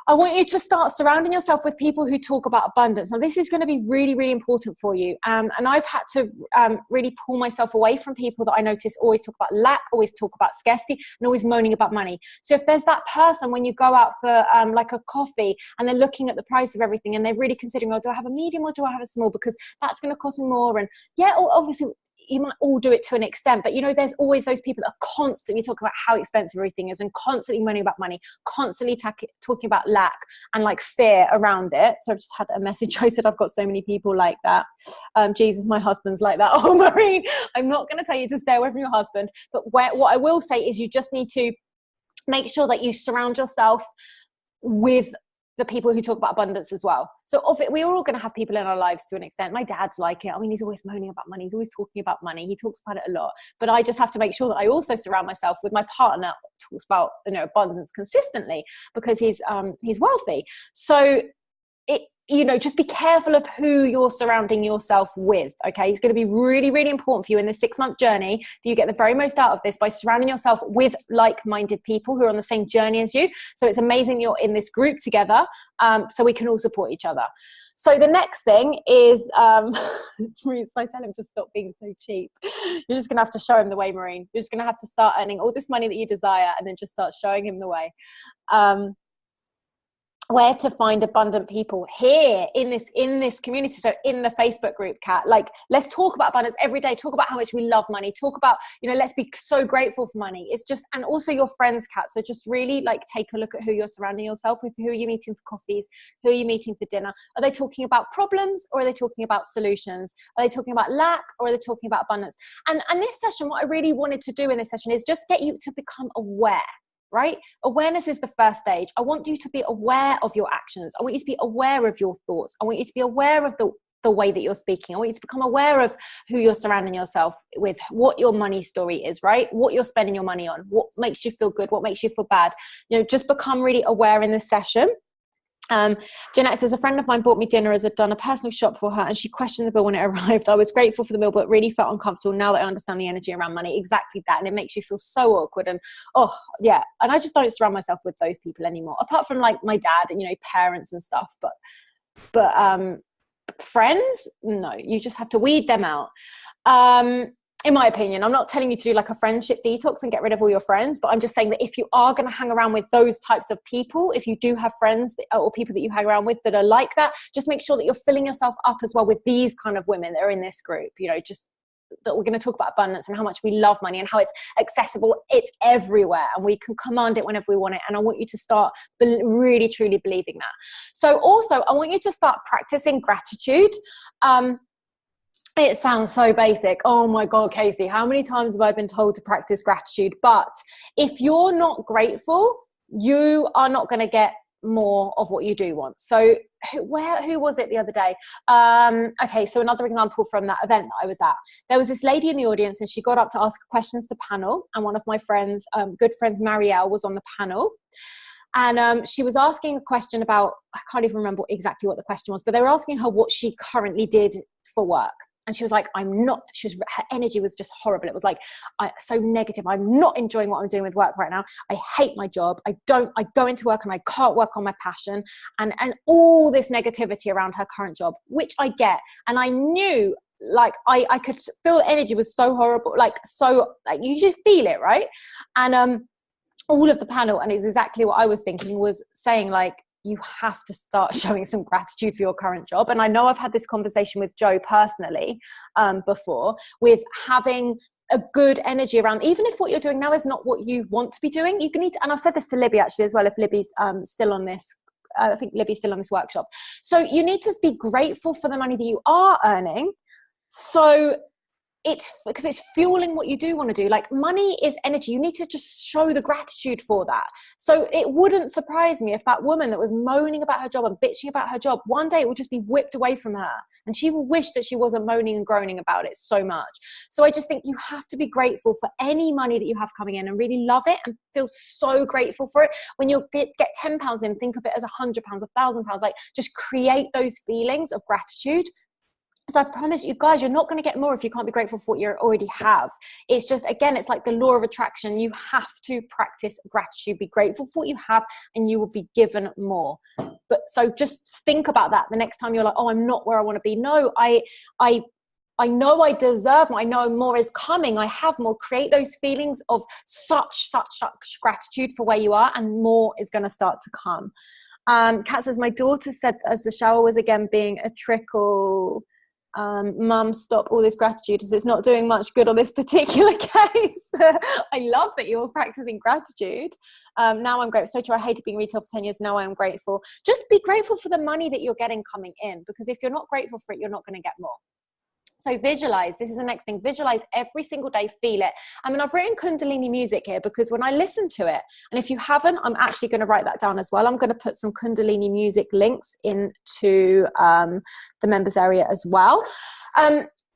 I want you to start surrounding yourself with people who talk about abundance. Now, this is going to be really, really important for you. And I've had to really pull myself away from people that I notice always talk about lack, always talk about scarcity, and always moaning about money. So if there's that person, when you go out for like a coffee and they're looking at the price of everything and they're really considering, do I have a medium or do I have a small? Because that's going to cost me more. And yeah, obviously, you might all do it to an extent, but there's always those people that are constantly talking about how expensive everything is and constantly moaning about money, constantly talking about lack and fear around it. So I've just had a message. I said, I've got so many people like that. Jesus, my husband's like that. Oh, Maureen, I'm not going to tell you to stay away from your husband, but what I will say is you just need to make sure that you surround yourself with the people who talk about abundance as well. So we're all going to have people in our lives to an extent. My dad's like it. I mean, he's always moaning about money. He's always talking about money. He talks about it a lot. But I just have to make sure that I also surround myself with my partner who talks about abundance consistently, because he's wealthy. So just be careful of who you're surrounding yourself with, okay? It's going to be really, really important for you in this 6-month journey that you get the very most out of this by surrounding yourself with like-minded people who are on the same journey as you. So it's amazing you're in this group together, so we can all support each other. So the next thing is, so I tell him to stop being so cheap. You're just going to have to show him the way, Maureen. You're just going to have to start earning all this money that you desire and then just start showing him the way. Where to find abundant people here in this community. So in the Facebook group, Kat, let's talk about abundance every day. Talk about how much we love money. Talk about, let's be so grateful for money. It's just, and also your friends, Kat. So just really take a look at who you're surrounding yourself with. Who are you meeting for coffees? Who are you meeting for dinner? Are they talking about problems or are they talking about solutions? Are they talking about lack or are they talking about abundance? And this session, what I really wanted to do in this session is just get you to become aware. Right? Awareness is the first stage. I want you to be aware of your actions. I want you to be aware of your thoughts. I want you to be aware of the way that you're speaking. I want you to become aware of who you're surrounding yourself with, what your money story is, right? What you're spending your money on, what makes you feel good, what makes you feel bad. Just become really aware in this session. Jeanette says, a friend of mine bought me dinner as I'd done a personal shop for her and she questioned the bill when it arrived. I was grateful for the meal, but really felt uncomfortable now that I understand the energy around money. Exactly that. And it makes you feel so awkward. And and I just don't surround myself with those people anymore, apart from my dad and, parents and stuff. But friends, no, you just have to weed them out. In my opinion, I'm not telling you to do a friendship detox and get rid of all your friends, but I'm just saying that if you are going to hang around with those types of people, if you do have friends or people that you hang around with that are like that, just make sure that you're filling yourself up as well with these kind of women that are in this group, just that we're going to talk about abundance and how much we love money and how it's accessible. It's everywhere and we can command it whenever we want it. And I want you to start really, truly believing that. So also, I want you to start practicing gratitude. It sounds so basic. Oh my God, Casey, how many times have I been told to practice gratitude? But if you're not grateful, you are not going to get more of what you do want. So who was it the other day? Okay, so another example from that event that I was at, there was this lady in the audience and she got up to ask a question to the panel, and one of my friends, good friends, Marielle, was on the panel. And she was asking a question about, I can't even remember exactly what the question was, but they were asking her what she currently did for work. And she was like, her energy was just horrible. It was like, so negative. I'm not enjoying what I'm doing with work right now. I hate my job. I go into work and I can't work on my passion, and all this negativity around her current job, which I get. And I knew, like, I could feel energy was so horrible. Like you just feel it, right? And, all of the panel, and it's exactly what I was thinking, was saying, like, you have to start showing some gratitude for your current job. And I know I've had this conversation with Joe personally before, with having a good energy around, even if what you're doing now is not what you want to be doing, you can need to, and I've said this to Libby actually as well, if Libby's still on this, I think Libby's still on this workshop. So you need to be grateful for the money that you are earning. So it's because it's fueling what you do want to do. Like, money is energy. You need to just show the gratitude for that. So it wouldn't surprise me if that woman that was moaning about her job and bitching about her job, one day it will just be whipped away from her, and she will wish that she wasn't moaning and groaning about it so much. So I just think you have to be grateful for any money that you have coming in, and really love it and feel so grateful for it. When you get £10 in, think of it as £100, £1,000. Like, just create those feelings of gratitude. So I promise you guys, you're not going to get more if you can't be grateful for what you already have. It's just, again, it's like the law of attraction. You have to practice gratitude. Be grateful for what you have and you will be given more. But so just think about that the next time you're like, oh, I'm not where I want to be. No, I know I deserve more. I know more is coming. I have more. Create those feelings of such gratitude for where you are, and more is going to start to come. Kat says, my daughter said as the shower was again being a trickle, Mum, stop all this gratitude as it's not doing much good on this particular case. I love that you're practicing gratitude. Now I'm grateful. So true. I hated being retail for 10 years. Now I am grateful. Just be grateful for the money that you're getting coming in, because if you're not grateful for it, you're not going to get more. So visualize. This is the next thing. Visualize every single day. Feel it. I mean, I've written Kundalini music here because when I listen to it, and if you haven't, I'm actually going to write that down as well. I'm going to put some Kundalini music links into the members area as well.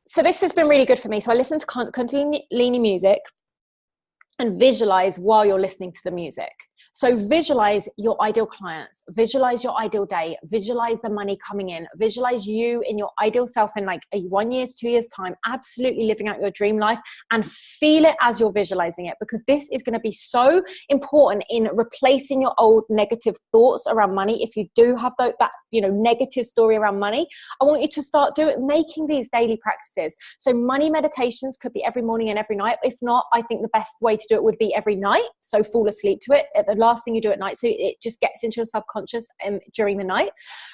So this has been really good for me. So I listen to Kundalini music and visualize while you're listening to the music. So visualize your ideal clients, visualize your ideal day, visualize the money coming in, visualize you in your ideal self in like 1 year, 2 years time, absolutely living out your dream life, and feel it as you're visualizing it, because this is going to be so important in replacing your old negative thoughts around money. If you do have that negative story around money, I want you to start making these daily practices. So money meditations could be every morning and every night. If not, I think the best way to do it would be every night. So fall asleep to it at the last thing you do at night, so it just gets into your subconscious during the night.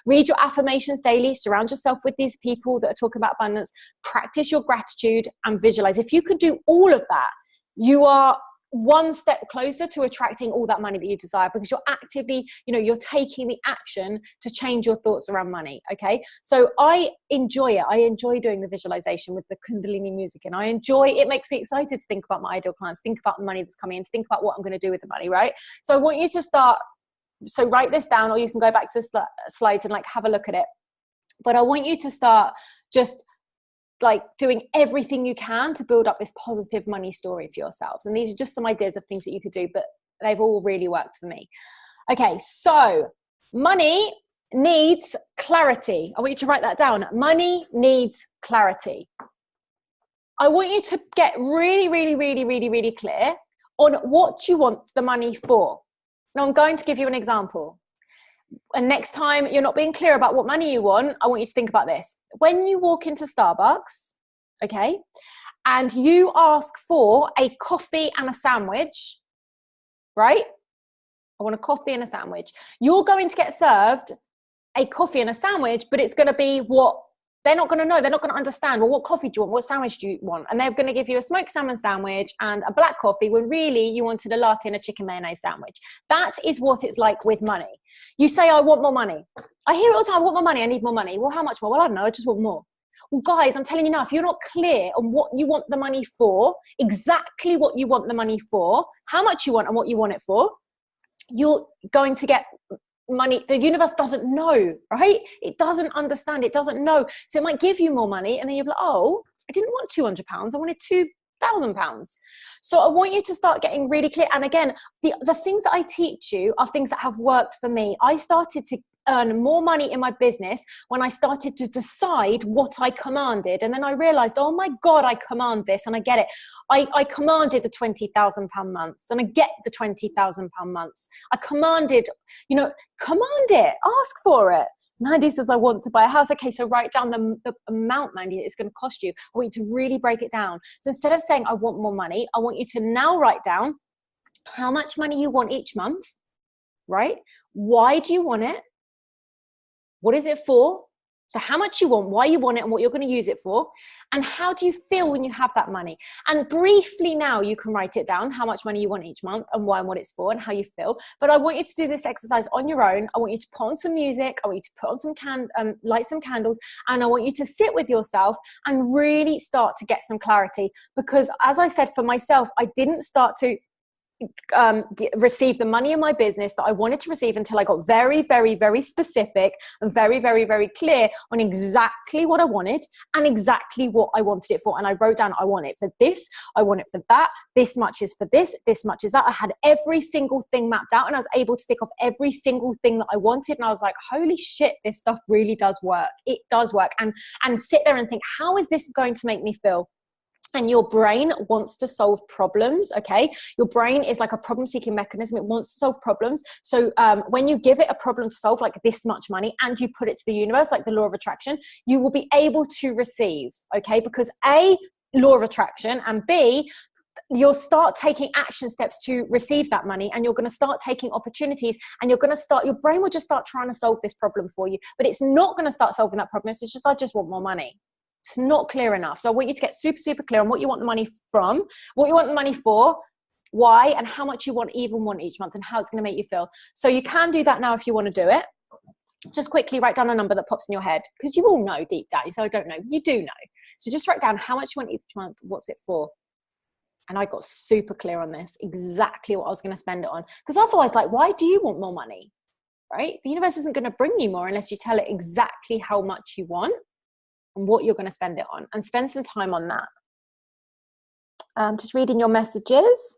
Read your affirmations daily. Surround yourself with these people that are talking about abundance. Practice your gratitude and visualize. If you could do all of that, you are one step closer to attracting all that money that you desire, because you're actively, you're taking the action to change your thoughts around money. Okay. So I enjoy it. I enjoy doing the visualization with the Kundalini music, and it makes me excited to think about my ideal clients, think about the money that's coming in, to think about what I'm going to do with the money. Right. So I want you to start. So write this down, or you can go back to the slides and have a look at it. But I want you to start just doing everything you can to build up this positive money story for yourselves. And these are just some ideas of things that you could do, but they've all really worked for me. Okay, so money needs clarity. I want you to write that down. Money needs clarity. I want you to get really, really, really, really, really clear on what you want the money for. Now, I'm going to give you an example. And next time you're not being clear about what money you want, I want you to think about this. When you walk into Starbucks, okay, and you ask for a coffee and a sandwich, right? I want a coffee and a sandwich. You're going to get served a coffee and a sandwich, but it's going to be what they're not going to know. They're not going to understand. Well, what coffee do you want? What sandwich do you want? And they're going to give you a smoked salmon sandwich and a black coffee when really you wanted a latte and a chicken mayonnaise sandwich. That is what it's like with money. You say, I want more money. I hear it all the time. I want more money. I need more money. Well, how much more? Well, I don't know. I just want more. Well, guys, I'm telling you now, if you're not clear on what you want the money for, exactly what you want the money for, how much you want and what you want it for, you're going to get money, the universe doesn't know, right? It doesn't understand, it doesn't know. So it might give you more money and then you're like, oh, I didn't want £200, I wanted £2,000. So I want you to start getting really clear. And again, the things that I teach you are things that have worked for me. I started to earn more money in my business when I started to decide what I commanded. And then I realized, oh my God, I command this and I get it. I commanded the £20,000 months and I get the £20,000 months. I commanded, command it, ask for it. Mandy says, I want to buy a house. Okay, so write down the amount, Mandy, that it's going to cost you. I want you to really break it down. So instead of saying, I want more money, I want you to now write down how much money you want each month, right? Why do you want it? What is it for? So how much you want, why you want it, and what you're going to use it for. And how do you feel when you have that money? And briefly now you can write it down, how much money you want each month and why and what it's for and how you feel. But I want you to do this exercise on your own. I want you to put on some music. I want you to put on some light some candles. And I want you to sit with yourself and really start to get some clarity. Because as I said, for myself, I didn't start to receive the money in my business that I wanted to receive until I got very, very, very specific and very, very, very clear on exactly what I wanted and exactly what I wanted it for. And I wrote down, I want it for this, I want it for that, this much is for this much is that. I had every single thing mapped out and I was able to tick off every single thing that I wanted. And I was like, holy shit, this stuff really does work. It does work. And sit there and think, how is this going to make me feel? And your brain wants to solve problems, okay? Your brain is like a problem-seeking mechanism. It wants to solve problems. So when you give it a problem to solve, like this much money, and you put it to the universe, like the law of attraction, you will be able to receive, okay? Because A, law of attraction, and B, you'll start taking action steps to receive that money, and you're going to start taking opportunities, and your brain will just start trying to solve this problem for you, but it's not going to start solving that problem. It's just, I just want more money. It's not clear enough. So I want you to get super, super clear on what you want the money from, what you want the money for, why, and how much you want each month, and how it's going to make you feel. So you can do that now if you want to do it. Just quickly write down a number that pops in your head, because you all know deep down. So I don't know. You do know. So just write down how much you want each month, what's it for. And I got super clear on this, exactly what I was going to spend it on. Because otherwise, like, why do you want more money, right? The universe isn't going to bring you more unless you tell it exactly how much you want and what you're going to spend it on, and spend some time on that. Just reading your messages.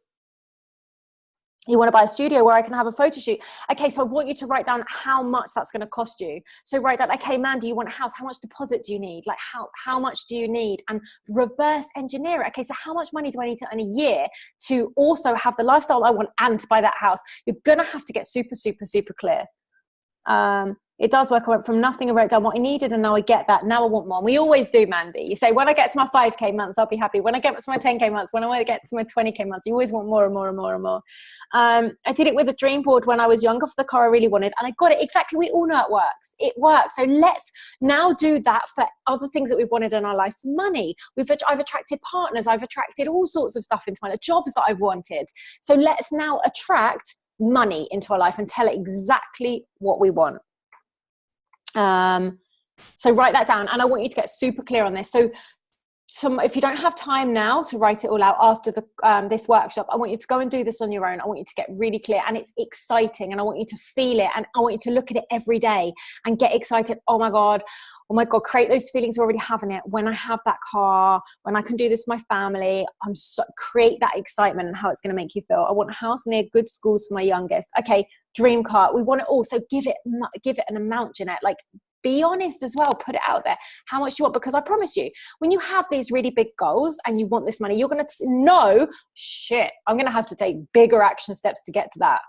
You want to buy a studio where I can have a photo shoot. Okay, so I want you to write down how much that's going to cost you. So write down, okay, Mandy, you want a house. How much deposit do you need? Like how much do you need? And reverse engineer it. Okay, so how much money do I need to earn a year to also have the lifestyle I want and to buy that house? You're going to have to get super, super, super clear. It does work. I went from nothing and wrote down what I needed, and now I get that. Now I want more. We always do, Mandy. You say, when I get to my 5K months, I'll be happy. When I get to my 10K months, when I get to my 20K months, you always want more and more and more and more. I did it with a dream board when I was younger for the car I really wanted, and I got it exactly. We all know it works. It works. So let's now do that for other things that we've wanted in our life. Money. I've attracted partners. I've attracted all sorts of stuff into my life, jobs that I've wanted. So let's now attract money into our life and tell it exactly what we want. So write that down, and I want you to get super clear on this. So if you don't have time now to write it all out after this workshop, I want you to go and do this on your own. I want you to get really clear, and it's exciting, and I want you to feel it, and I want you to look at it every day and get excited. Oh my God, create those feelings already having it. When I have that car, when I can do this with my family, create that excitement and how it's going to make you feel. I want a house near good schools for my youngest. Okay, dream car. We want it all. So give it an amount, Jeanette. Like, be honest as well. Put it out there. How much do you want? Because I promise you, when you have these really big goals and you want this money, you're going to know, shit, I'm going to have to take bigger action steps to get to that.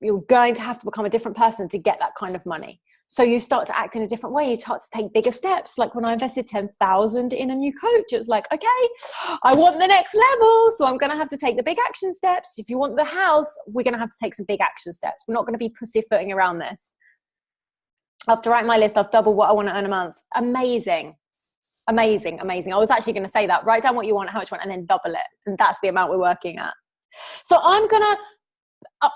You're going to have to become a different person to get that kind of money. So you start to act in a different way. You start to take bigger steps. Like when I invested 10,000 in a new coach, it was like, okay, I want the next level. So I'm going to have to take the big action steps. If you want the house, we're going to have to take some big action steps. We're not going to be pussyfooting around this. After writing my list, I've doubled what I want to earn a month. Amazing. Amazing, amazing. I was actually going to say that. Write down what you want, how much you want, and then double it. And that's the amount we're working at. So I'm going to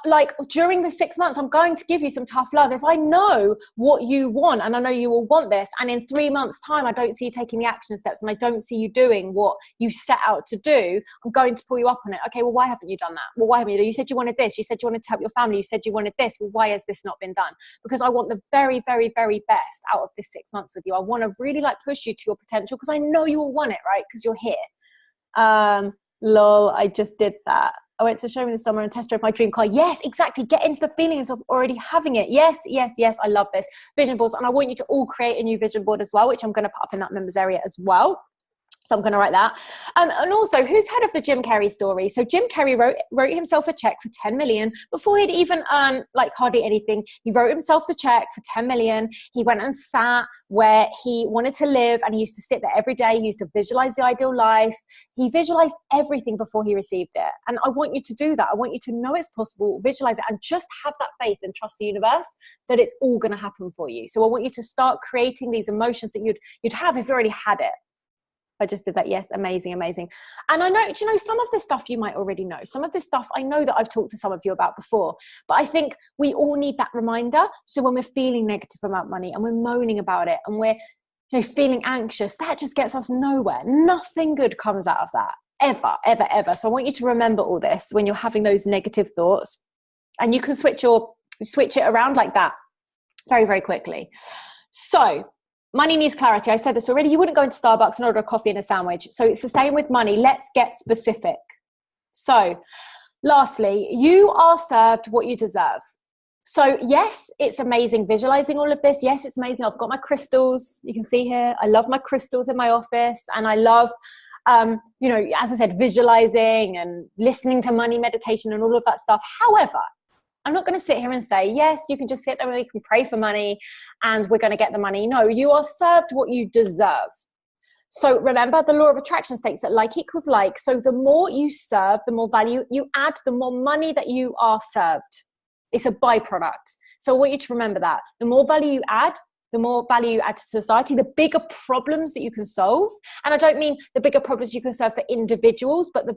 like during the 6 months, I'm going to give you some tough love. If I know what you want and I know you will want this, and in 3 months time, I don't see you taking the action steps and I don't see you doing what you set out to do, I'm going to pull you up on it. Okay, well, why haven't you done that? Well, why haven't you? You said you wanted this. You said you wanted to help your family. You said you wanted this. Well, why has this not been done? Because I want the very, very, very best out of this 6 months with you. I want to really like push you to your potential because I know you will want it, right? Because you're here. Lol, I just did that. I went to show me this summer and test drove my dream car. Yes, exactly. Get into the feelings of already having it. Yes, yes, yes. I love this. Vision boards. And I want you to all create a new vision board as well, which I'm going to put up in that members area as well. So I'm going to write that. And also, who's heard of the Jim Carrey story? So Jim Carrey wrote himself a check for 10 million before he'd even earned like hardly anything. He wrote himself the check for 10 million. He went and sat where he wanted to live, and he used to sit there every day. He used to visualize the ideal life. He visualized everything before he received it. And I want you to do that. I want you to know it's possible, visualize it, and just have that faith and trust the universe that it's all going to happen for you. So I want you to start creating these emotions that you'd have if you already had it. I just did that. Yes. Amazing. Amazing. And I know, do you know, some of this stuff you might already know. Some of this stuff I know that I've talked to some of you about before, but I think we all need that reminder. So when we're feeling negative about money and we're moaning about it and we're feeling anxious, that just gets us nowhere. Nothing good comes out of that. Ever, ever, ever. So I want you to remember all this when you're having those negative thoughts, and you can switch it around like that very, very quickly. So money needs clarity. I said this already. You wouldn't go into Starbucks and order a coffee and a sandwich. So it's the same with money. Let's get specific. So lastly, you are served what you deserve. So yes, it's amazing visualizing all of this. Yes, it's amazing. I've got my crystals. You can see here. I love my crystals in my office, and I love, as I said, visualizing and listening to money meditation and all of that stuff. However, I'm not going to sit here and say, yes, you can just sit there and you can pray for money and we're going to get the money. No, you are served what you deserve. So remember, the law of attraction states that like equals like. So the more you serve, the more value you add, the more money that you are served. It's a byproduct. So I want you to remember that. The more value you add, the more value you add to society, the bigger problems that you can solve. And I don't mean the bigger problems you can solve for individuals, but the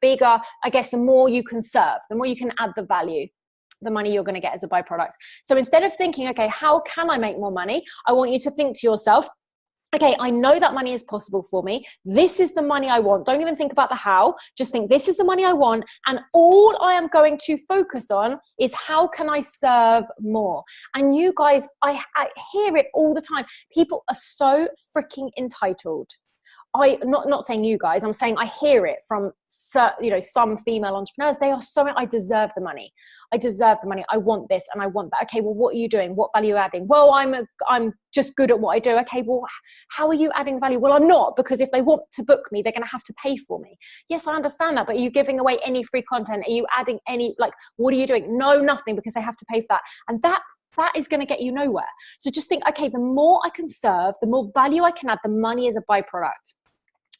bigger, I guess, the more you can serve, the more you can add the value, the money you're going to get as a byproduct. So instead of thinking, okay, how can I make more money? I want you to think to yourself, okay, I know that money is possible for me. This is the money I want. Don't even think about the how. Just think, this is the money I want. And all I am going to focus on is how can I serve more? And you guys, I hear it all the time. People are so freaking entitled. Not saying you guys, I'm saying I hear it from some female entrepreneurs. They are so, I deserve the money. I deserve the money. I want this and I want that. Okay, well, what are you doing? What value are you adding? Well, I'm just good at what I do. Okay, well, how are you adding value? Well, I'm not, because if they want to book me, they're going to have to pay for me. Yes, I understand that, but are you giving away any free content? Are you adding any, what are you doing? No, nothing, because they have to pay for that. And that is going to get you nowhere. So just think, okay, the more I can serve, the more value I can add, the money is a byproduct.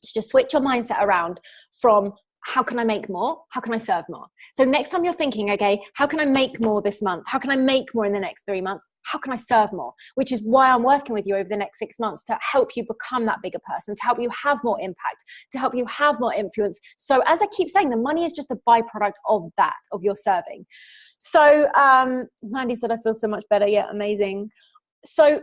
So just switch your mindset around from how can I make more? How can I serve more? So next time you're thinking, okay, how can I make more this month? How can I make more in the next 3 months? How can I serve more? Which is why I'm working with you over the next 6 months to help you become that bigger person, to help you have more impact, to help you have more influence. So as I keep saying, the money is just a byproduct of that, of your serving. So Mandy said, I feel so much better. Yeah, amazing. So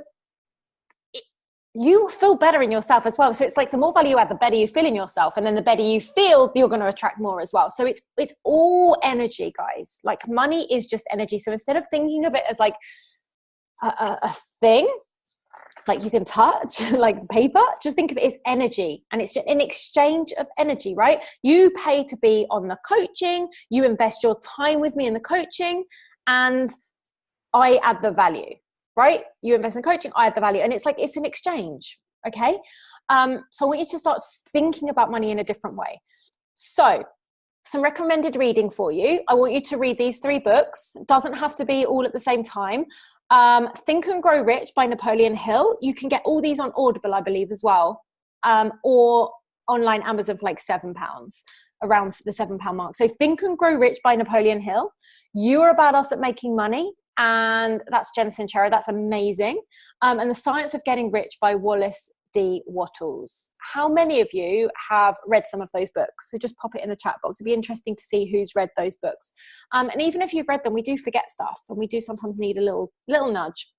you feel better in yourself as well. So it's like the more value you add, the better you feel in yourself. And then the better you feel, you're going to attract more as well. So it's all energy, guys. Like money is just energy. So instead of thinking of it as like a thing, like you can touch, like paper, just think of it as energy. And it's just an exchange of energy, right? You pay to be on the coaching, you invest your time with me in the coaching, and I add the value. Right? You invest in coaching, I add the value. And it's like, it's an exchange. Okay. So I want you to start thinking about money in a different way. So some recommended reading for you. I want you to read these 3 books. It doesn't have to be all at the same time. Think and Grow Rich by Napoleon Hill. You can get all these on Audible, I believe, as well. Or online Amazon for like £7, around the £7 mark. So Think and Grow Rich by Napoleon Hill. You Are Badass at Making Money. And that's Jen Sincero. That's amazing. And The Science of Getting Rich by Wallace D. Wattles. How many of you have read some of those books? So just pop it in the chat box. It'd be interesting to see who's read those books. And even if you've read them, we do forget stuff, and we do sometimes need a little nudge.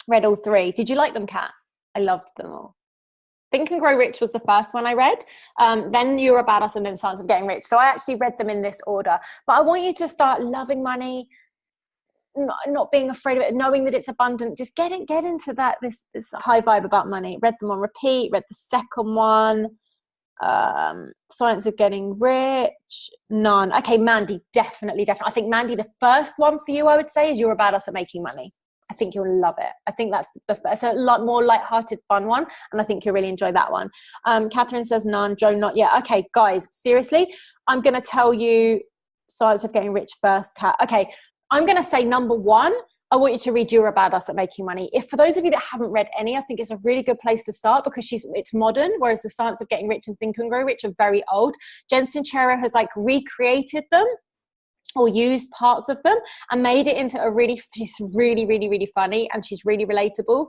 Read all 3. Did you like them, Kat? I loved them all. Think and Grow Rich was the first one I read. Then You're a Badass, and then Science of Getting Rich. So I actually read them in this order. But I want you to start loving money, not being afraid of it, knowing that it's abundant. Just get into that this high vibe about money. Read them on repeat. Read the second one. Science of Getting Rich. None. Okay, Mandy, definitely. I think Mandy, the first one for you, I would say, is You're a Badass at Making Money. I think you'll love it. I think that's it's a lot more light-hearted, fun one, and I think you'll really enjoy that one. Catherine says none. Joe, not yet. Okay, guys, seriously, I'm going to tell you Science of Getting Rich first, Kat. Okay, I'm going to say number 1, I want you to read You're a Badass at Making Money. If for those of you that haven't read any, I think it's a really good place to start because it's modern, whereas the Science of Getting Rich and Think and Grow Rich are very old. Jen Sincero has recreated them, or used parts of them and made it into she's really, really, really funny, and she's really relatable.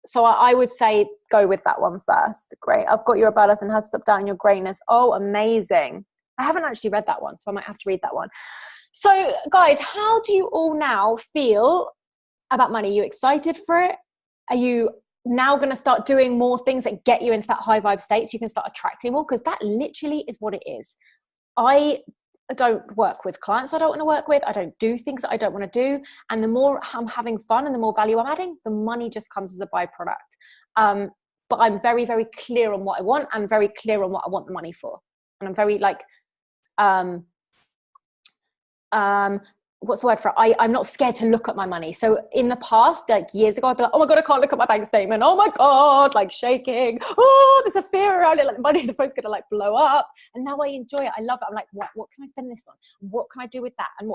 So I would say go with that one first. Great. I've got You're a Badass and How to Stop Doubting Your Greatness. Oh, amazing. I haven't actually read that one, so I might have to read that one. So guys, how do you all now feel about money? Are you excited for it? Are you now going to start doing more things that get you into that high vibe state so you can start attracting more? Because that literally is what it is. I don't work with clients I don't want to work with. I don't do things that I don't want to do. And the more I'm having fun and the more value I'm adding, the money just comes as a byproduct. But I'm very, very clear on what I want. I'm very clear on what I want the money for. And I'm very what's the word for it? I'm not scared to look at my money. So in the past, years ago, I'd be like, oh my God, I can't look at my bank statement. Oh my God, shaking. Oh, there's a fear around it. Like money, the phone's going to blow up. And now I enjoy it. I love it. I'm like, what can I spend this on? What can I do with that? And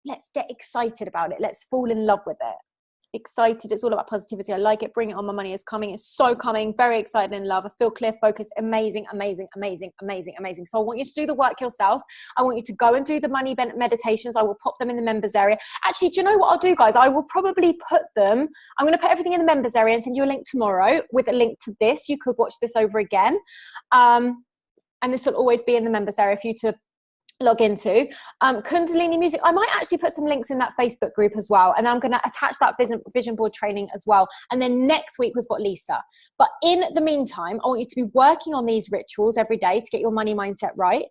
let's get excited about it. Let's fall in love with it. Excited. It's all about positivity. I like it. Bring it on. My money is coming. It's so coming. Very excited and in love. I feel clear, focused. Amazing, amazing, amazing, amazing, amazing. So I want you to do the work yourself. I want you to go and do the money meditations. I will pop them in the members area. Actually, do you know what I'll do, guys? I will probably put them. I'm going to put everything in the members area and send you a link tomorrow with a link to this. You could watch this over again. And this will always be in the members area for you to log into. Kundalini music, I might actually put some links in that Facebook group as well, and I'm going to attach that vision board training as well. And then next week we've got Lisa. But in the meantime, I want you to be working on these rituals every day to get your money mindset right.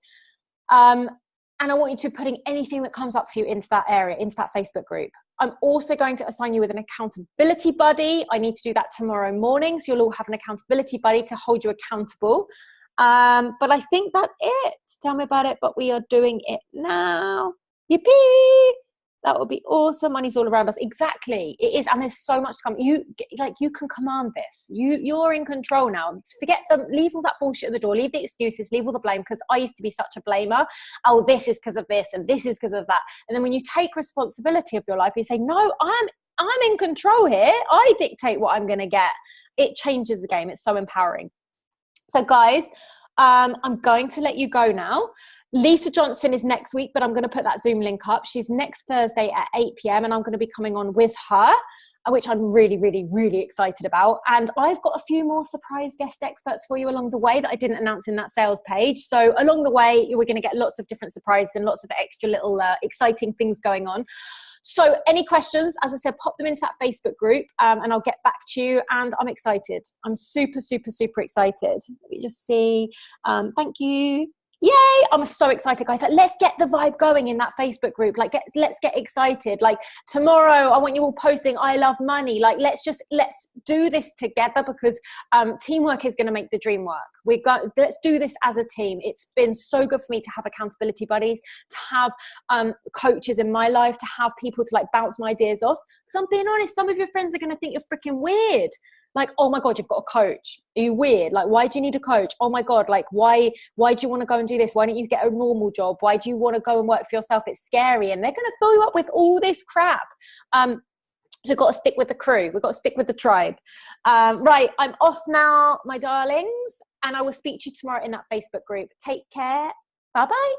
And I want you to be putting anything that comes up for you into that area, into that Facebook group. I'm also going to assign you with an accountability buddy. I need to do that tomorrow morning, so you'll all have an accountability buddy to hold you accountable. But I think that's it. Tell me about it, but we are doing it now. Yippee! That would be awesome. Money's all around us. Exactly. It is. And there's so much to come. You can command this. You're in control now. Forget them. Leave all that bullshit at the door. Leave the excuses. Leave all the blame. Because I used to be such a blamer. Oh, this is because of this and this is because of that. And then when you take responsibility of your life, you say, no, I'm in control here. I dictate what I'm going to get. It changes the game. It's so empowering. So guys, I'm going to let you go now. Lisa Johnson is next week, but I'm going to put that Zoom link up. She's next Thursday at 8 p.m. and I'm going to be coming on with her, which I'm really, really, really excited about. And I've got a few more surprise guest experts for you along the way that I didn't announce in that sales page. So along the way, we're going to get lots of different surprises and lots of extra little exciting things going on. So any questions, as I said, pop them into that Facebook group and I'll get back to you. And I'm excited. I'm super, super, super excited. Let me just see. Thank you. Yay! I'm so excited, guys. Let's get the vibe going in that Facebook group. Let's get excited. Tomorrow, I want you all posting, I love money. Let's do this together because teamwork is going to make the dream work. Let's do this as a team. It's been so good for me to have accountability buddies, to have coaches in my life, to have people to bounce my ideas off. Because I'm being honest, some of your friends are going to think you're freaking weird. Oh my God, you've got a coach. Are you weird? Why do you need a coach? Oh my God, why do you want to go and do this? Why don't you get a normal job? Why do you want to go and work for yourself? It's scary. And they're going to fill you up with all this crap. So we've got to stick with the crew. We've got to stick with the tribe. Right, I'm off now, my darlings. And I will speak to you tomorrow in that Facebook group. Take care. Bye-bye.